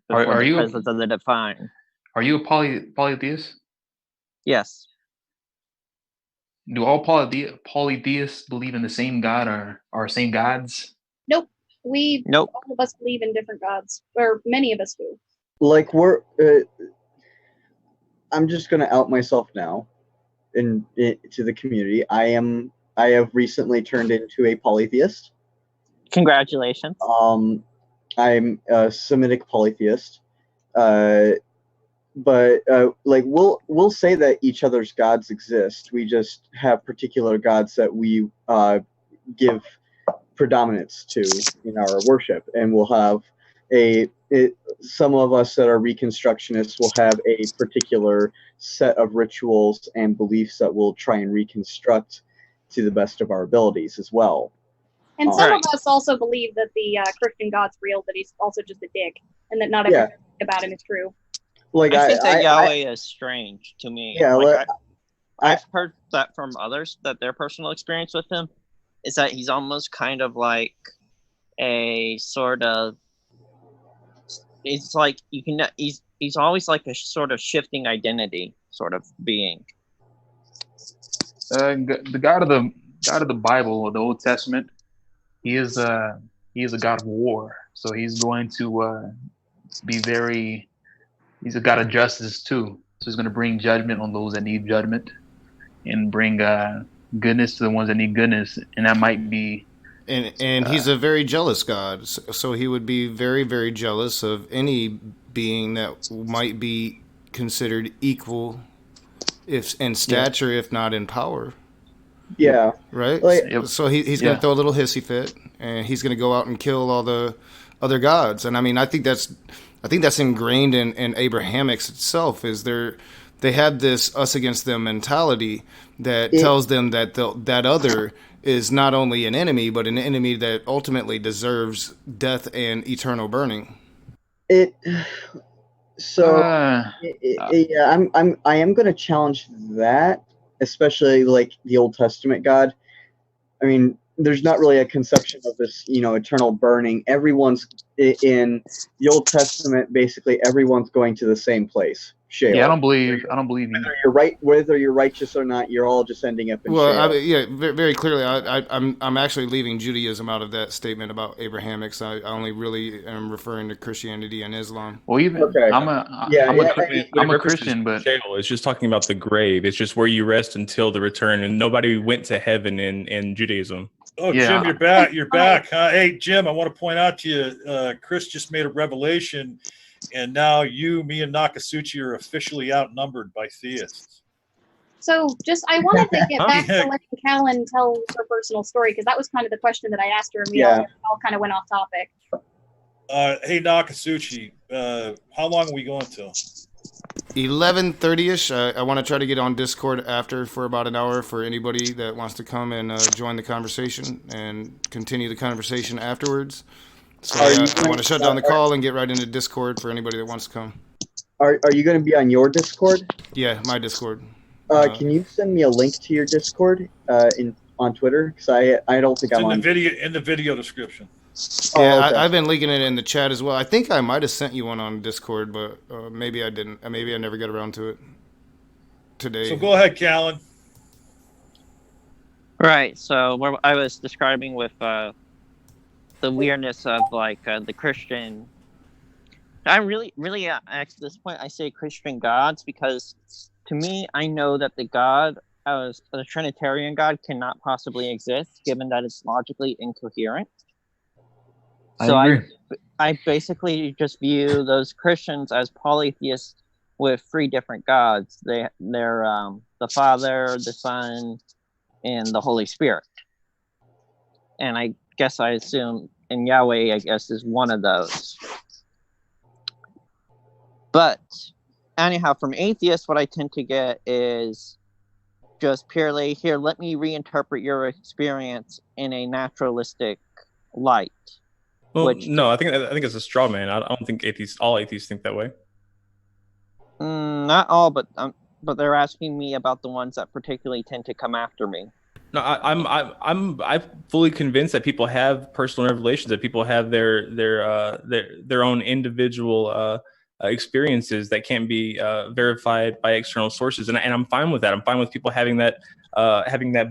before the presence of the divine. Are you a polytheist? Yes. Do all polytheists believe in the same God or same gods? Nope. Nope. All of us believe in different gods, or many of us do. I'm just going to out myself now to the community. I have recently turned into a polytheist. Congratulations. I'm a Semitic polytheist. But we'll say that each other's gods exist. We just have particular gods that we give predominance to in our worship, and we'll have some of us that are Reconstructionists will have a particular set of rituals and beliefs that we'll try and reconstruct to the best of our abilities as well. And some of us also believe that the Christian God's real, that he's also just a dick, and that not everything about him is true. I think that Yahweh is strange to me. Yeah, I've heard that from others, that their personal experience with him is that he's almost kind of like a sort of, it's like you can, he's always like a sort of shifting identity sort of being. The God of the Bible, the Old Testament, he is a God of war. So he's going to be very. He's a God of justice too. So he's going to bring judgment on those that need judgment, and bring goodness to the ones that need goodness. And that might be. And he's a very jealous God, so he would be very, very jealous of any being that might be considered equal, if in stature, if not in power. Yeah. Right. Like, So he's going to throw a little hissy fit, and he's going to go out and kill all the other gods. And I mean, I think that's ingrained in Abrahamics itself. Is they have this us against them mentality that tells them that that other is not only an enemy, but an enemy that ultimately deserves death and eternal burning. Yeah, I am going to challenge that, especially like the Old Testament God. I mean, there's not really a conception of this, eternal burning. Everyone's in the Old Testament. Basically, everyone's going to the same place. Sheol. Yeah, I don't believe whether you're righteous or not. You're all just ending up in Sheol. Very clearly, I'm actually leaving Judaism out of that statement about Abrahamics. I only really am referring to Christianity and Islam. Well, even I'm a Christian, but Sheol is just talking about the grave. It's just where you rest until the return, and nobody went to heaven in Judaism. Oh, yeah. Jim, you're back. You're back. Hey, Jim, I want to point out to you, Chris just made a revelation, and now me and Nakasuchi are officially outnumbered by theists. So I wanted to get back to letting Callan tell her personal story, because that was kind of the question that I asked her, and we all kind of went off topic. Hey, Nakasuchi, how long are we going till? 11:30ish. I want to try to get on Discord after for about an hour for anybody that wants to come and join the conversation and continue the conversation afterwards. So I want to shut down the call and get right into Discord for anybody that wants to come. Are you going to be on your Discord? Yeah, my Discord. Can you send me a link to your Discord on Twitter? Because I don't think I'm on. In the video description. Yeah, okay. I've been linking it in the chat as well. I think I might have sent you one on Discord, but maybe I didn't. Maybe I never got around to it today. So go ahead, Callan. Right. So what I was describing with the weirdness of like the Christian. I really at this point I say Christian gods, because to me I know that the God as the Trinitarian God cannot possibly exist, given that it's logically incoherent. So I basically just view those Christians as polytheists with three different gods. They're the Father, the Son, and the Holy Spirit. And I guess I assume, and Yahweh, I guess, is one of those. But anyhow, from atheists, what I tend to get is just purely, here, let me reinterpret your experience in a naturalistic light. Well, no, I think it's a straw man. I don't think all atheists think that way. Not all, but they're asking me about the ones that particularly tend to come after me. No, I'm fully convinced that people have personal revelations, that people have their own individual experiences that can't be verified by external sources, and I'm fine with that. I'm fine with people having that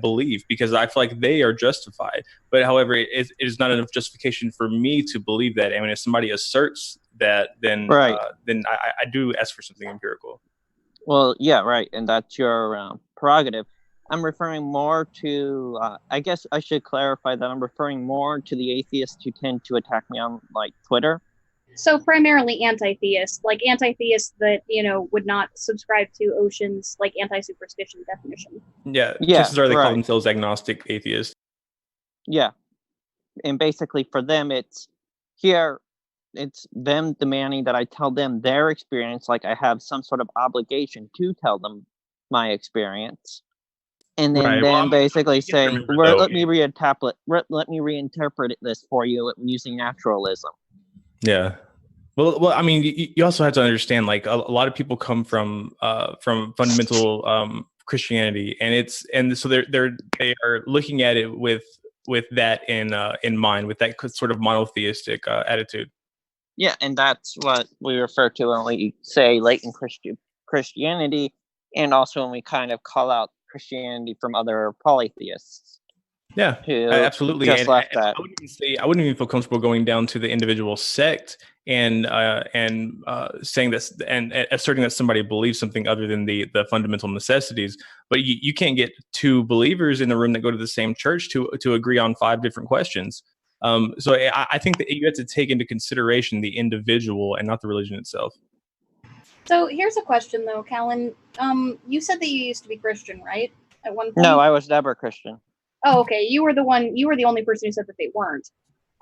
belief, because I feel like they are justified. But however, it is not enough justification for me to believe that. I mean, if somebody asserts that, then I do ask for something empirical. Well, yeah, right, and that's your prerogative. I'm referring more to, I guess I should clarify that I'm referring more to the atheists who tend to attack me on, like, Twitter. So primarily anti-theists that, would not subscribe to Ocean's, like, anti-superstition definition. Yeah, chances are they call themselves agnostic atheists. Yeah, and basically for them, it's them demanding that I tell them their experience, like I have some sort of obligation to tell them my experience. And then basically saying, let me reinterpret this for you using naturalism. Yeah. Well, I mean, you also have to understand, like, a lot of people come from fundamental Christianity, and so they are looking at it with with that in mind, with that sort of monotheistic attitude. Yeah, and that's what we refer to when we say latent Christianity, and also when we kind of call out Christianity from other polytheists. Yeah, who absolutely. just And left that. I wouldn't even feel comfortable going down to the individual sect and saying this and asserting that somebody believes something other than the fundamental necessities. But you can't get two believers in the room that go to the same church to agree on 5 different questions. So I think that you have to take into consideration the individual and not the religion itself. So here's a question though, Callan. You said that you used to be Christian, right? At one point? No, I was never Christian. Oh, okay. You were the only person who said that they weren't.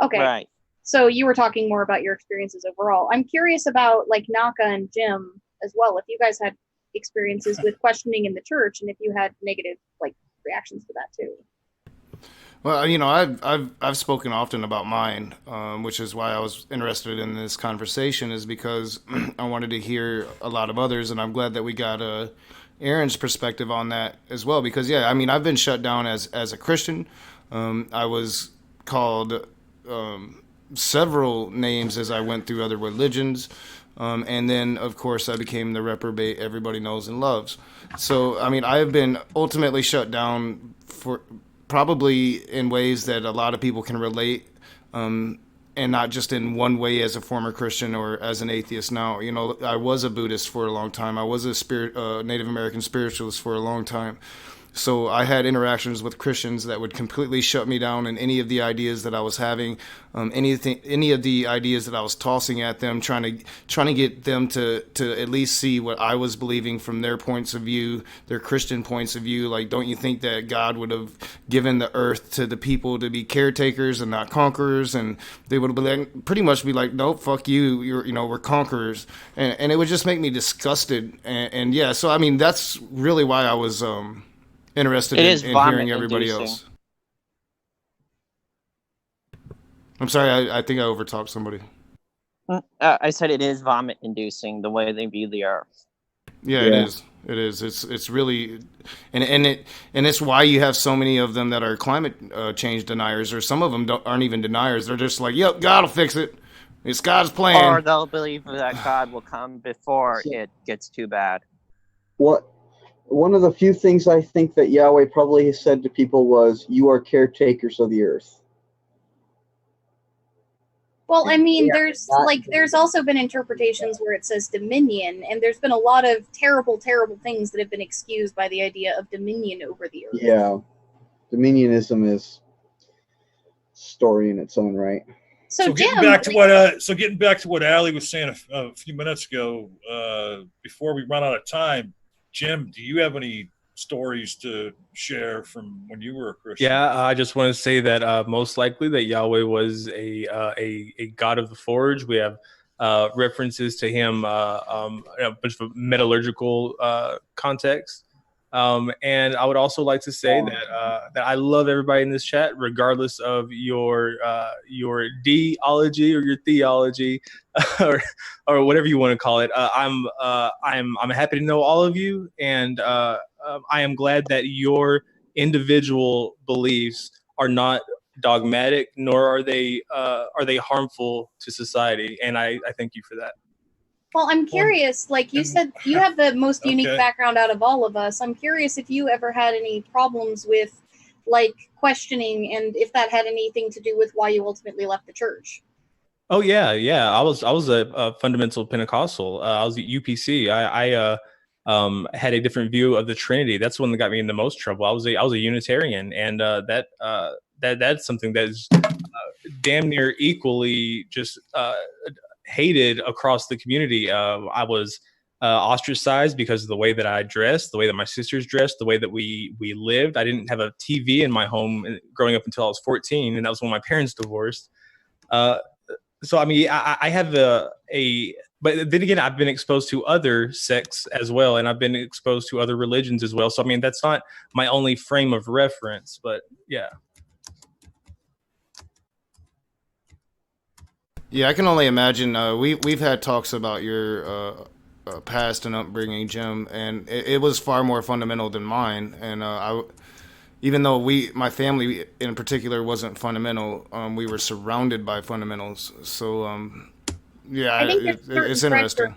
Okay. Right. So you were talking more about your experiences overall. I'm curious about like Naka and Jim as well. If you guys had experiences with questioning in the church, and if you had negative like reactions to that too. Well, I've spoken often about mine, which is why I was interested in this conversation, is because I wanted to hear a lot of others, and I'm glad that we got Aaron's perspective on that as well. Because I've been shut down as a Christian. I was called several names as I went through other religions, and then of course I became the reprobate everybody knows and loves. So I have been ultimately shut down for probably in ways that a lot of people can relate, and not just in one way as a former Christian or as an atheist now. I was a Buddhist for a long time. I was a Native American spiritualist for a long time. So I had interactions with Christians that would completely shut me down in any of the ideas that I was having, any of the ideas that I was tossing at them, trying to get them to at least see what I was believing from their points of view, their Christian points of view. Like, don't you think that God would have given the earth to the people to be caretakers and not conquerors? And they would pretty much be like, no, fuck you, we're conquerors, and it would just make me disgusted. And yeah, so that's really why I was interested in hearing everybody else. I'm sorry, I think I overtalked somebody. I said it is vomit inducing the way they view the earth. Yeah, it is. It is. It's really, and it's why you have so many of them that are climate change deniers, or some of them aren't even deniers. They're just like, yep, God will fix it. It's God's plan. Or they'll believe that God will come before it gets too bad. One of the few things I think that Yahweh probably has said to people was, "You are caretakers of the earth." Well, there's also been interpretations where it says dominion, and there's been a lot of terrible, terrible things that have been excused by the idea of dominion over the earth. Yeah, dominionism is a story in its own right. So getting back to what Allie was saying a few minutes ago, before we run out of time, Jim, do you have any stories to share from when you were a Christian? Yeah, I just want to say that most likely that Yahweh was a God of the forge. We have references to him, a bunch of metallurgical context. And I would also like to say that I love everybody in this chat, regardless of your deology or your theology, or whatever you want to call it. I'm happy to know all of you, and I am glad that your individual beliefs are not dogmatic, nor are they harmful to society. And I thank you for that. Well, I'm curious, like you said, you have the most unique background out of all of us. I'm curious if you ever had any problems with, like, questioning, and if that had anything to do with why you ultimately left the church. Oh yeah. I was a fundamental Pentecostal. I was at UPC. I had a different view of the Trinity. That's the one that got me in the most trouble. I was a Unitarian, and that's something that is damn near equally just hated across the community. I was ostracized because of the way that I dressed, the way that my sisters dressed, the way that we lived. I didn't have a TV in my home growing up until I was 14, and that was when my parents divorced. So I have but then again, I've been exposed to other sects as well, and I've been exposed to other religions as well. So that's not my only frame of reference, but yeah. Yeah, I can only imagine. We've had talks about your past and upbringing, Jim, and it was far more fundamental than mine. And even though my family in particular wasn't fundamental, we were surrounded by fundamentals. So yeah, I think there's it's certain interesting. pressure. I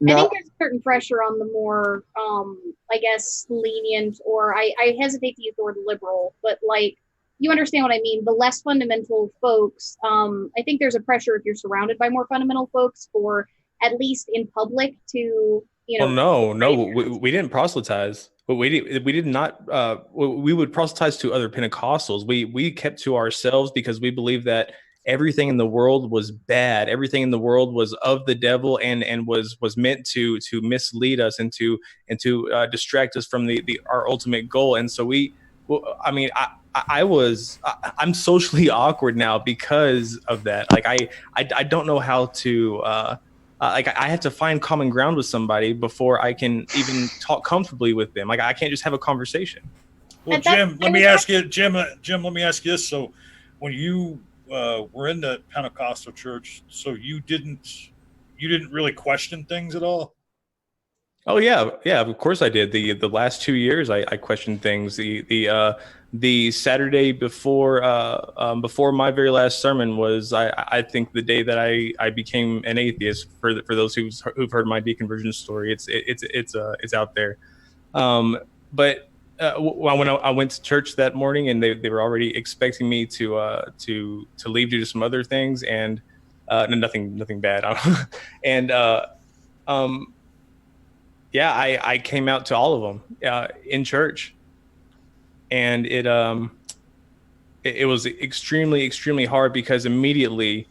No, think there's certain pressure on the more, I guess, lenient, or I hesitate to use the word liberal, but like, you understand what I mean. The less fundamental folks, I think there's a pressure if you're surrounded by more fundamental folks, for at least in public to, Oh no, we didn't proselytize. But we did not. We would proselytize to other Pentecostals. We kept to ourselves because we believed that everything in the world was bad. Everything in the world was of the devil and was meant to mislead us and to distract us from our ultimate goal. And so I mean, I'm socially awkward now because of that. Like I don't know how to. Like I have to find common ground with somebody before I can even talk comfortably with them. Like I can't just have a conversation. Well, Jim, let me ask you, Jim. Let me ask you this. So, when you were in the Pentecostal church, so you didn't really question things at all? Oh yeah, of course I did. The last 2 years I questioned things. The Saturday before my very last sermon was I think the day that I became an atheist. For those who've heard my deconversion story, it's out there. But when I went to church that morning, and they were already expecting me to leave due to some other things, and nothing bad. And yeah, I came out to all of them in church, and it was extremely hard because immediately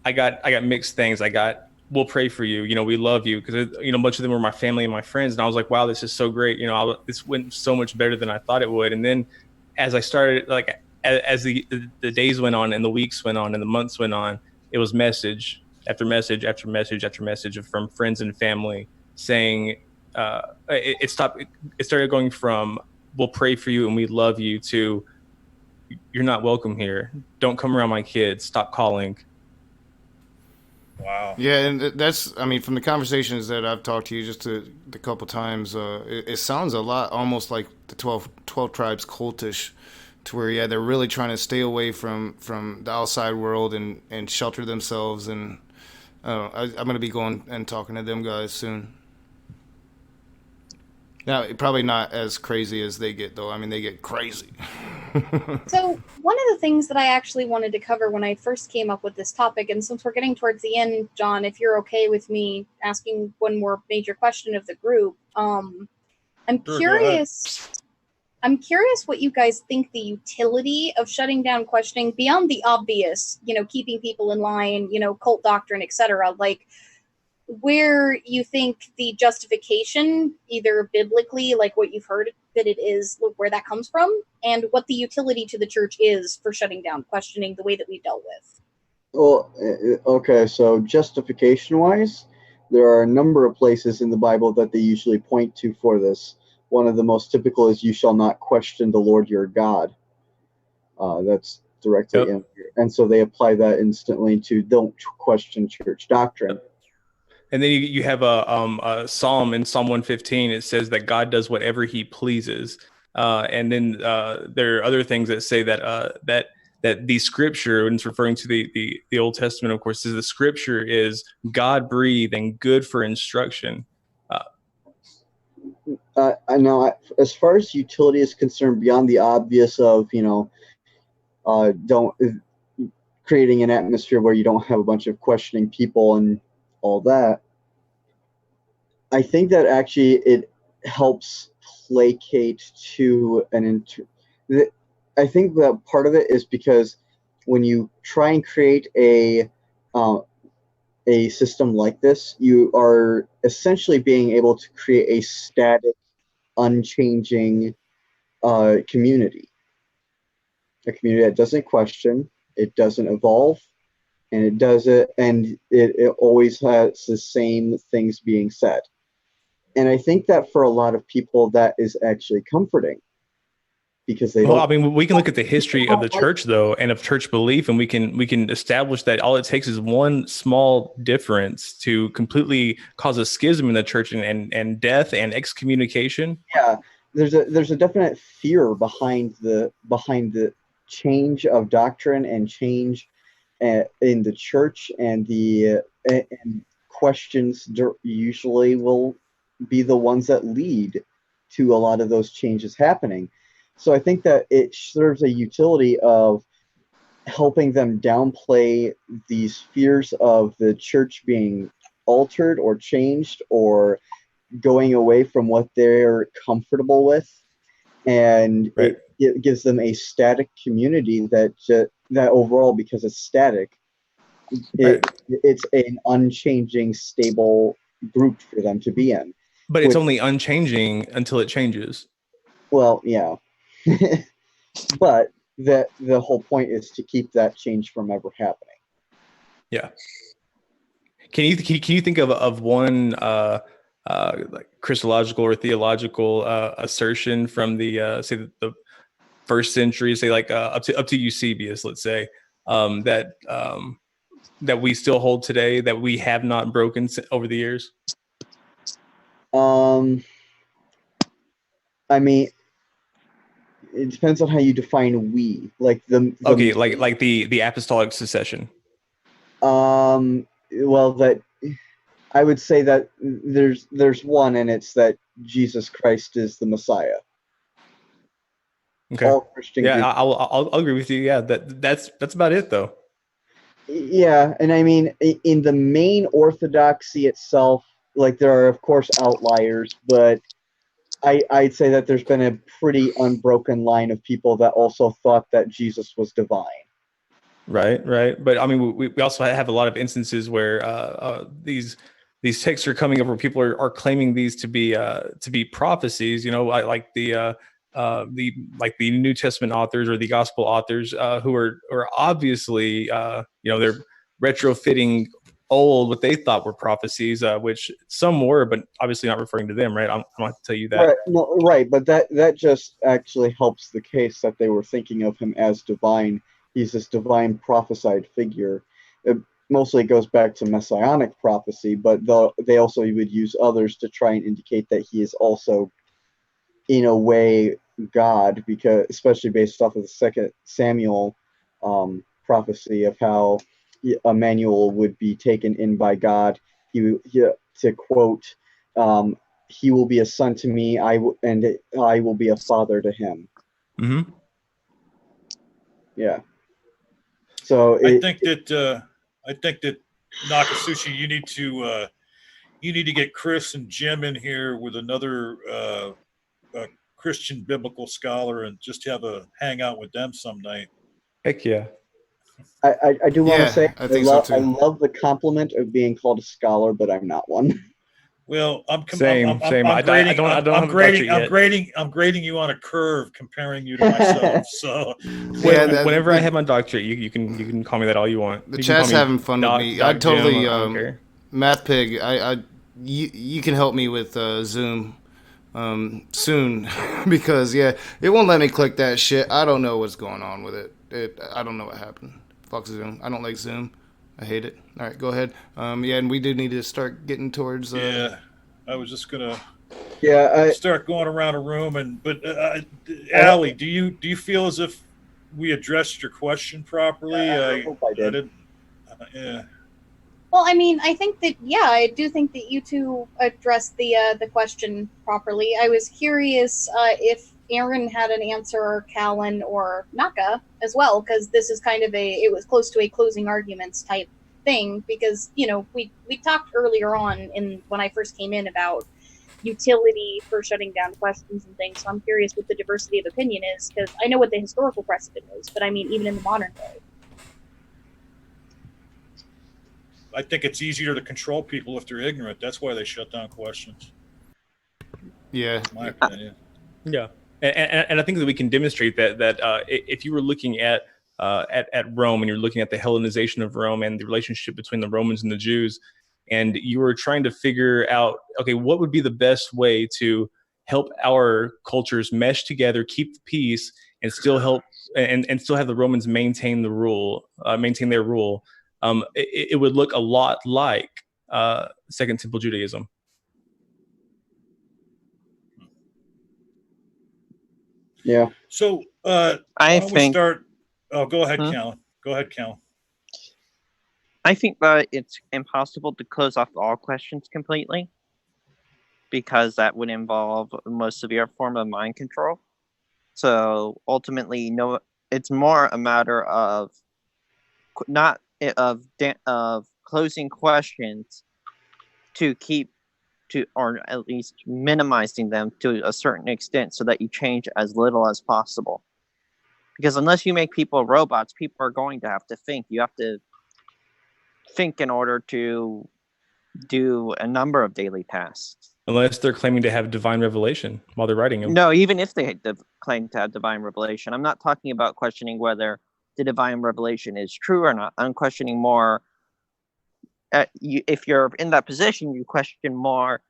I got mixed things. I got, we'll pray for you, we love you, because much of them were my family and my friends, and I was like, wow, this is so great. This went so much better than I thought it would. And then as I started, like as the days went on and the weeks went on and the months went on, it was message after message after message after message from friends and family saying, it started going from we'll pray for you and we love you to you're not welcome here, don't come around my kids, stop calling. Wow. Yeah, and that's, I mean, from the conversations that I've talked to you just a couple times, it sounds a lot almost like the 12 tribes cultish, to where, yeah, they're really trying to stay away from the outside world and shelter themselves. And I'm going to be going and talking to them guys soon. Now, probably not as crazy as they get, though. I mean, they get crazy. So one of the things that I actually wanted to cover when I first came up with this topic, and since we're getting towards the end, John, if you're okay with me asking one more major question of the group, I'm Sure, curious. I'm curious what you guys think the utility of shutting down questioning beyond the obvious, keeping people in line, cult doctrine, etc. Like, where you think the justification, either biblically, like what you've heard that it is, where that comes from, and what the utility to the church is for shutting down questioning the way that we've dealt with. well, okay, so justification-wise, there are a number of places in the Bible that they usually point to for this. One of the most typical is, you shall not question the Lord your God. That's directly in here. And so they apply that instantly to don't question church doctrine. And then you have a psalm in Psalm 115. It says that God does whatever he pleases. And then there are other things that say that the scripture, and it's referring to the Old Testament, of course, is the scripture is God breathed and good for instruction. I know, as far as utility is concerned, beyond the obvious of, don't creating an atmosphere where you don't have a bunch of questioning people and all that, I think that actually it helps placate to I think that part of it is because when you try and create a system like this, you are essentially being able to create a static, unchanging community. A community that doesn't question, it doesn't evolve, and it always has the same things being said. And I think that for a lot of people, that is actually comforting, because they Well, I mean, we can look at the history of the church, though, and of church belief, and we can establish that all it takes is one small difference to completely cause a schism in the church and death and excommunication. Yeah, there's a definite fear behind the change of doctrine and change in the church, and the and questions usually will be the ones that lead to a lot of those changes happening. So I think that it serves a utility of helping them downplay these fears of the church being altered or changed or going away from what they're comfortable with, and Right. it gives them a static community that overall, because it's static, it's an unchanging, stable group for them to be in. But it's Which- only unchanging until it changes. Well, yeah, but that the whole point is to keep that change from ever happening. Yeah. Can you think of one like Christological or theological assertion from the say the first century, say like up to Eusebius, let's say, that we still hold today, that we have not broken over the years? I mean, it depends on how you define we. Like okay, like the apostolic succession. Well, that I would say that there's one, and it's that Jesus Christ is the Messiah. Okay. All Christian Yeah, groups. I'll agree with you. Yeah, that's about it though. Yeah, and I mean, in the main orthodoxy itself, like there are of course outliers, but I'd say that there's been a pretty unbroken line of people that also thought that Jesus was divine. Right. But I mean, we also have a lot of instances where these texts are coming up where people are claiming these to be prophecies. You know, like the New Testament authors or the Gospel authors who are obviously they're retrofitting what they thought were prophecies, which some were, but obviously not referring to them. Right. I'm not to tell you that. Right. No, right. But that just actually helps the case that they were thinking of him as divine. He's this divine prophesied figure. It mostly goes back to messianic prophecy, but they also would use others to try and indicate that he is also, in a way, God, because especially based off of the Second Samuel prophecy of how Emmanuel would be taken in by God. To quote, "He will be a son to me, and I will be a father to him." Mm-hmm. Yeah. So I think that Nakasushi, you need to get Chris and Jim in here with another Christian biblical scholar and just have a hangout with them some night. Heck yeah. I do want to say I think so too. I love the compliment of being called a scholar, but I'm not one. Well, I'm Same. I'm grading you on a curve, comparing you to myself. So whenever I have my doctorate, you can call me that all you want. The chat's having fun with me. I totally don't care. Math Pig. You can help me with Zoom soon because it won't let me click that shit. I don't know what's going on with it. I don't know what happened. Fuck Zoom. I don't like Zoom. I hate it. All right, go ahead. And we do need to start getting towards. I was just gonna. Start going around a room, but Allie, do you feel as if we addressed your question properly? I hope I did. Yeah. Well, I mean, I think that I do think that you two addressed the question properly. I was curious if Aaron had an answer, or Callan, or Naka as well, because this is kind of it was close to a closing arguments type thing, because we talked earlier on when I first came in about utility for shutting down questions and things. So I'm curious what the diversity of opinion is, because I know what the historical precedent is, but I mean even in the modern day. I think it's easier to control people if they're ignorant. That's why they shut down questions. Yeah. In my opinion. Yeah. And I think that we can demonstrate that if you were looking at Rome, and you're looking at the Hellenization of Rome and the relationship between the Romans and the Jews, and you were trying to figure out, okay, what would be the best way to help our cultures mesh together, keep the peace, and still help and still have the Romans maintain their rule. It would look a lot like Second Temple Judaism. Yeah. So I why don't we think start? Oh, go ahead, Hmm? Callan. Go ahead, Callan. I think that it's impossible to close off all questions completely because that would involve a most severe form of mind control. So ultimately, no, it's more a matter of not of closing questions to keep to, or at least minimizing them to a certain extent, so that you change as little as possible. Because unless you make people robots, people are going to have to think. You have to think in order to do a number of daily tasks. Unless they're claiming to have divine revelation while they're writing them. No, even if they claim to have divine revelation, I'm not talking about questioning whether the divine revelation is true or not. I'm questioning more. If you're in that position, you question more.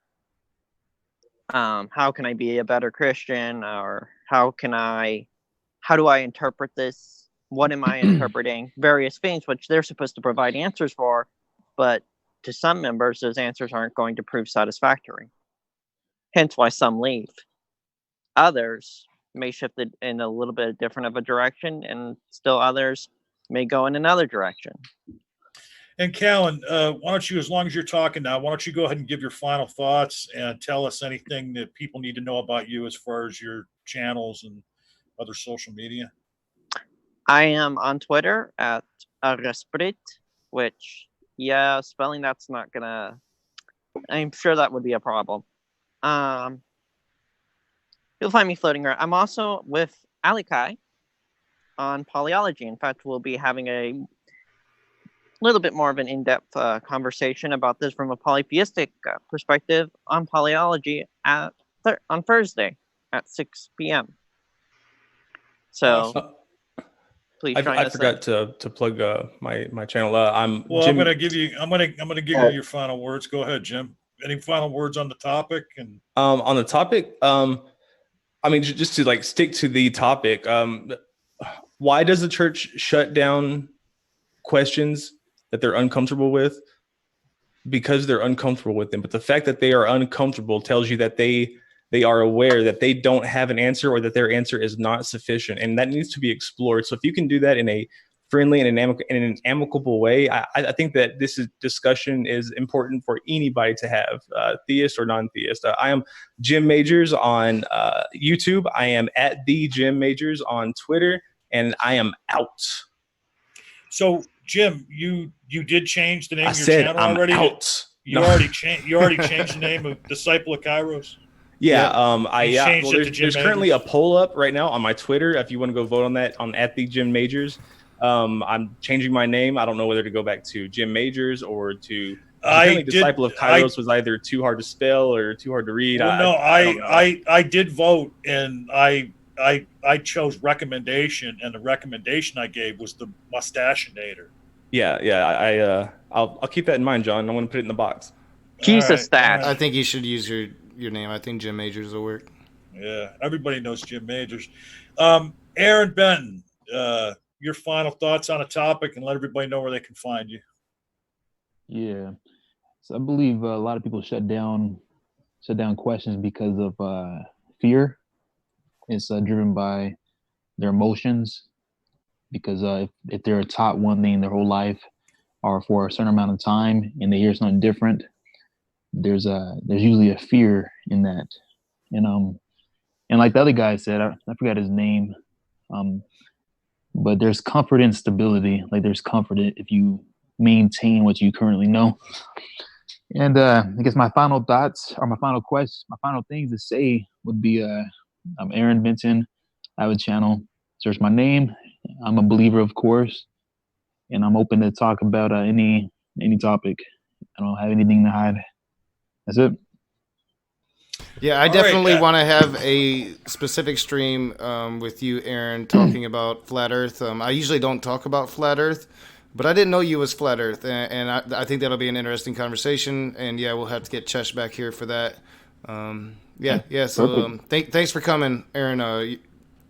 How can I be a better Christian, or how do I interpret this? What am I interpreting? Various things which they're supposed to provide answers for, but to some members, those answers aren't going to prove satisfactory. Hence why some leave. Others may shift it in a little bit different of a direction, and still others may go in another direction. And Callan, why don't you, as long as you're talking now, why don't you go ahead and give your final thoughts and tell us anything that people need to know about you as far as your channels and other social media? I am on Twitter at Resprit, which, yeah, spelling that's not gonna. I'm sure that would be a problem. You'll find me floating around. I'm also with Alikai on polyology. In fact, we'll be having a little bit more of an in-depth conversation about this from a polytheistic perspective on polyology on Thursday at 6 p.m. So please join us. I forgot to plug my channel. I'm Well, Jim. I'm gonna give you your final words. Go ahead, Jim. Any final words on the topic? And on the topic, I mean, just to like stick to the topic. Why does the church shut down questions that they're uncomfortable with? Because they're uncomfortable with them. But the fact that they are uncomfortable tells you that they are aware that they don't have an answer, or that their answer is not sufficient, and that needs to be explored. So if you can do that in a friendly and an amicable way, I think that this discussion is important for anybody to have, theist or non-theist. I am Jim Majors on YouTube. I am at the Jim Majors on Twitter, and I am out. So, Jim, you did change the name of your channel I'm already. Out. You already changed the name of Disciple of Kairos. Yeah, there's currently a poll up right now on my Twitter. If you want to go vote on that, on at the Jim Majors. I'm changing my name. I don't know whether to go back to Jim Majors or to Disciple of Kairos was either too hard to spell or too hard to read. Well, I did vote, and I chose recommendation, and the recommendation I gave was the Mustachinator. Yeah. I'll keep that in mind, John. I'm going to put it in the box. Jesus, stash. I think you should use your name. I think Jim Majors will work. Yeah, everybody knows Jim Majors. Aaron Benton, your final thoughts on a topic, and let everybody know where they can find you. Yeah, so I believe a lot of people shut down questions because of fear. It's driven by their emotions, because if they're taught one thing their whole life or for a certain amount of time, and they hear something different, there's usually a fear in that. And like the other guy said, I forgot his name, but there's comfort in stability. Like there's comfort if you maintain what you currently know. And I guess my final thoughts, or my final things to say would be, I'm Aaron Benton. I have a channel. Search my name. I'm a believer, of course, and I'm open to talk about any topic. I don't have anything to hide. That's it. Yeah, I definitely want to have a specific stream with you, Aaron, talking about Flat Earth. I usually don't talk about Flat Earth, but I didn't know you was Flat Earth, and I think that'll be an interesting conversation. And yeah, we'll have to get Chesh back here for that. So thanks for coming, Aaron.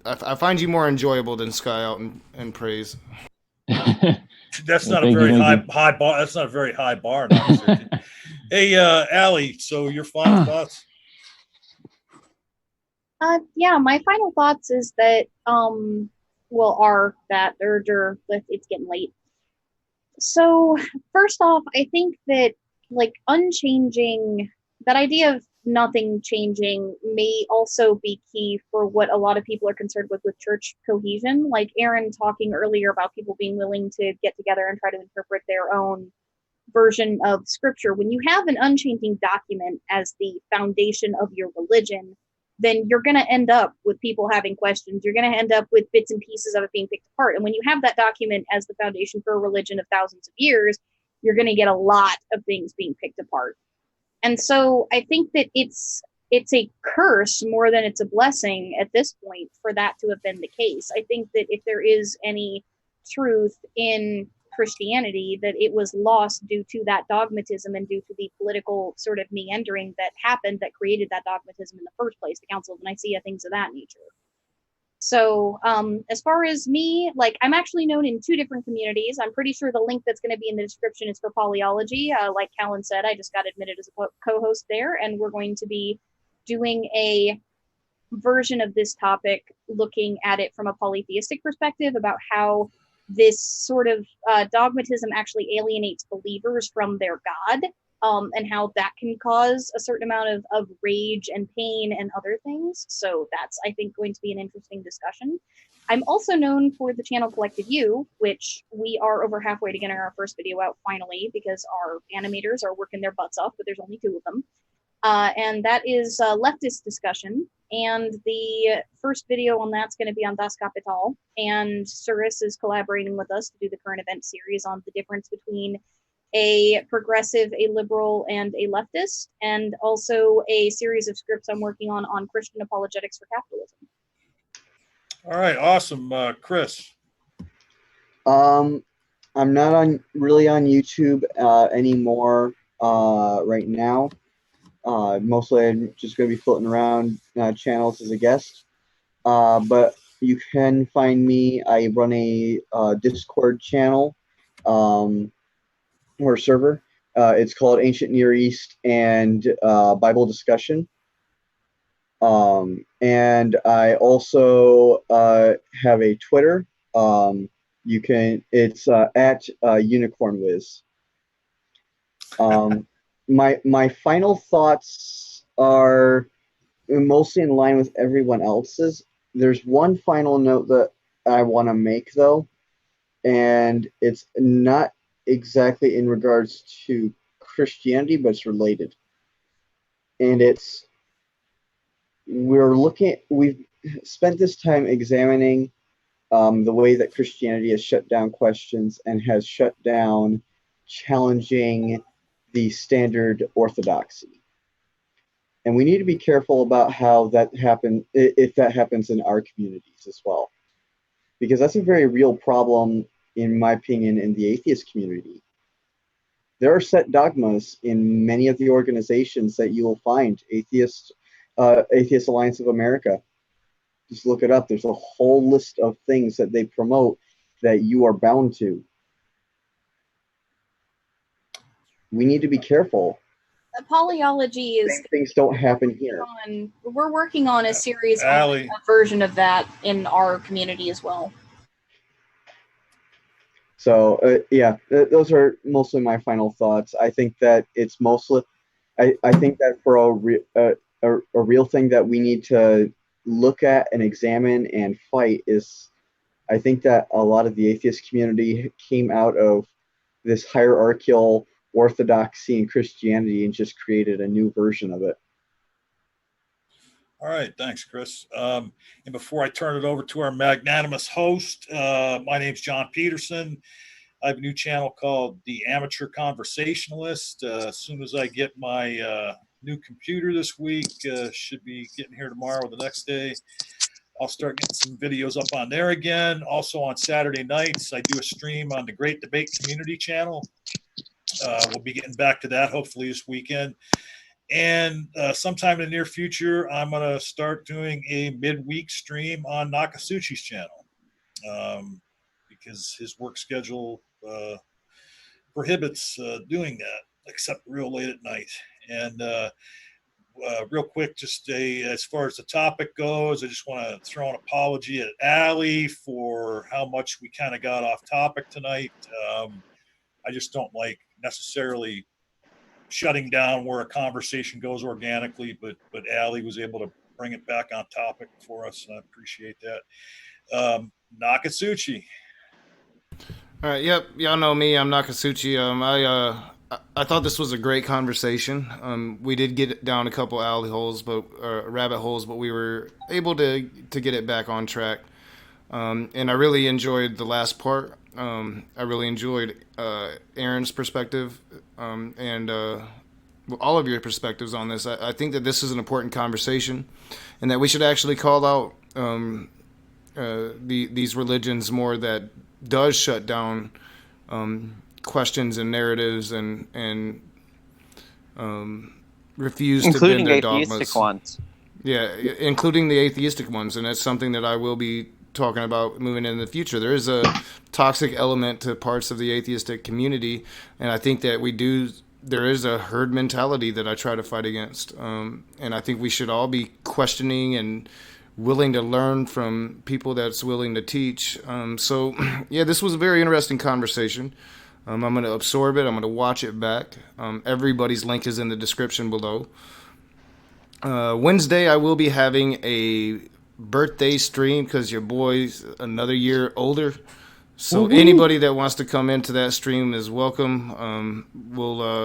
I find you more enjoyable than Sky Out and Praise. That's not a very high bar. That's not a very high bar. Hey, Allie. So your final thoughts? Yeah, my final thoughts is that are that it's getting late. So first off, I think that like unchanging that idea of nothing changing may also be key for what a lot of people are concerned with church cohesion. Like Aaron talking earlier about people being willing to get together and try to interpret their own version of scripture. When you have an unchanging document as the foundation of your religion, then you're going to end up with people having questions. You're going to end up with bits and pieces of it being picked apart. And when you have that document as the foundation for a religion of thousands of years, you're going to get a lot of things being picked apart. And so I think that it's a curse more than it's a blessing at this point for that to have been the case. I think that if there is any truth in Christianity, that it was lost due to that dogmatism and due to the political sort of meandering that happened that created that dogmatism in the first place, the Council of Nicaea, things of that nature. So, as far as me, like, I'm actually known in two different communities. I'm pretty sure the link that's going to be in the description is for Polyology. Like Callan said, I just got admitted as a co-host there, and we're going to be doing a version of this topic looking at it from a polytheistic perspective about how this sort of dogmatism actually alienates believers from their God, and how that can cause a certain amount of rage and pain and other things. So that's, I think, going to be an interesting discussion. I'm also known for the channel Collected You, which we are over halfway to getting our first video out finally because our animators are working their butts off, but there's only two of them. And that is leftist discussion. And the first video on that's going to be on Das Kapital. And Cirrus is collaborating with us to do the current event series on the difference between a progressive, a liberal, and a leftist, and also a series of scripts I'm working on Christian apologetics for capitalism. All right, awesome, Chris. I'm not really on YouTube anymore right now. Mostly I'm just going to be floating around channels as a guest. But you can find me. I run a Discord channel or server. It's called Ancient Near East and Bible Discussion. And I also have a Twitter. It's at Unicorn Wiz. My final thoughts are mostly in line with everyone else's. There's one final note that I want to make, though, and it's not exactly in regards to Christianity, but it's related. And we've spent this time examining the way that Christianity has shut down questions and has shut down challenging the standard orthodoxy. And we need to be careful about how that happens, if that happens in our communities as well. Because that's a very real problem, in my opinion, in the atheist community. There are set dogmas in many of the organizations that you will find. Atheist Alliance of America. Just look it up. There's a whole list of things that they promote that you are bound to. We need to be careful. Polyology is Same things don't happen here. We're working on a series, Allie. a version of that in our community as well. So those are mostly my final thoughts. I think that it's mostly, I think that for a real thing that we need to look at and examine and fight is, I think that a lot of the atheist community came out of this hierarchical orthodoxy and Christianity and just created a new version of it. All right, thanks, Chris. And before I turn it over to our magnanimous host, my name's John Peterson. I have a new channel called The Amateur Conversationalist. As soon as I get my new computer this week, should be getting here tomorrow or the next day, I'll start getting some videos up on there again. Also on Saturday nights, I do a stream on the Great Debate Community channel. We'll be getting back to that hopefully this weekend. And sometime in the near future, I'm going to start doing a midweek stream on Nakasuchi's channel because his work schedule prohibits doing that, except real late at night. And real quick, just as far as the topic goes, I just want to throw an apology at Allie for how much we kind of got off topic tonight. I just don't like necessarily shutting down where a conversation goes organically, but Allie was able to bring it back on topic for us, and I appreciate that. Nakatsuchi. All right, yep, y'all know me. I'm Nakatsuchi. I thought this was a great conversation. We did get down a couple alley holes, but rabbit holes, but we were able to get it back on track. And I really enjoyed the last part. I really enjoyed Aaron's perspective and all of your perspectives on this. I think that this is an important conversation, and that we should actually call out these religions more that does shut down questions and narratives and refuse to bend their dogmas. Including atheistic ones. Yeah, including the atheistic ones, and that's something that I will be talking about moving in the future. There is a toxic element to parts of the atheistic community, and I think that there is a herd mentality that I try to fight against, and I think we should all be questioning and willing to learn from people that's willing to teach. So, yeah, this was a very interesting conversation. I'm going to absorb it. I'm going to watch it back. Everybody's link is in the description below. Wednesday, I will be having a birthday stream because your boy's another year older. So anybody that wants to come into that stream is welcome.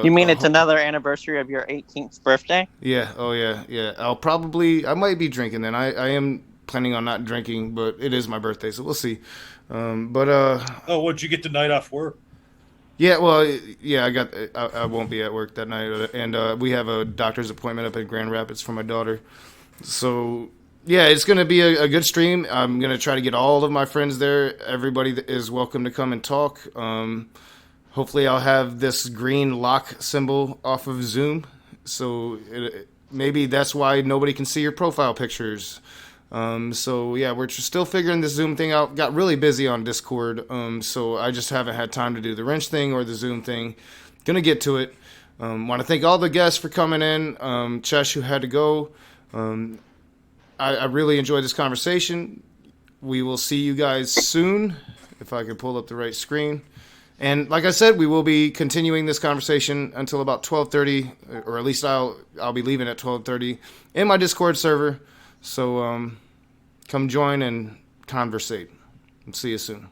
You mean it's another anniversary of your 18th birthday? Yeah. Oh, yeah. I might be drinking then. I am planning on not drinking, but it is my birthday, so we'll see. What'd you get the night off work? Yeah, well, yeah, I won't be at work that night, and we have a doctor's appointment up in Grand Rapids for my daughter. So, yeah, it's going to be a good stream. I'm going to try to get all of my friends there. Everybody is welcome to come and talk. Hopefully I'll have this green lock symbol off of Zoom, so maybe that's why nobody can see your profile pictures. So yeah, we're still figuring the Zoom thing out. Got really busy on Discord, so I just haven't had time to do the wrench thing or the Zoom thing. Gonna get to it. Want to thank all the guests for coming in. Chesh, who had to go. I really enjoyed this conversation. We will see you guys soon, if I can pull up the right screen. And like I said, we will be continuing this conversation until about 12:30, or at least I'll be leaving at 12:30 in my Discord server. So come join and conversate. See you soon.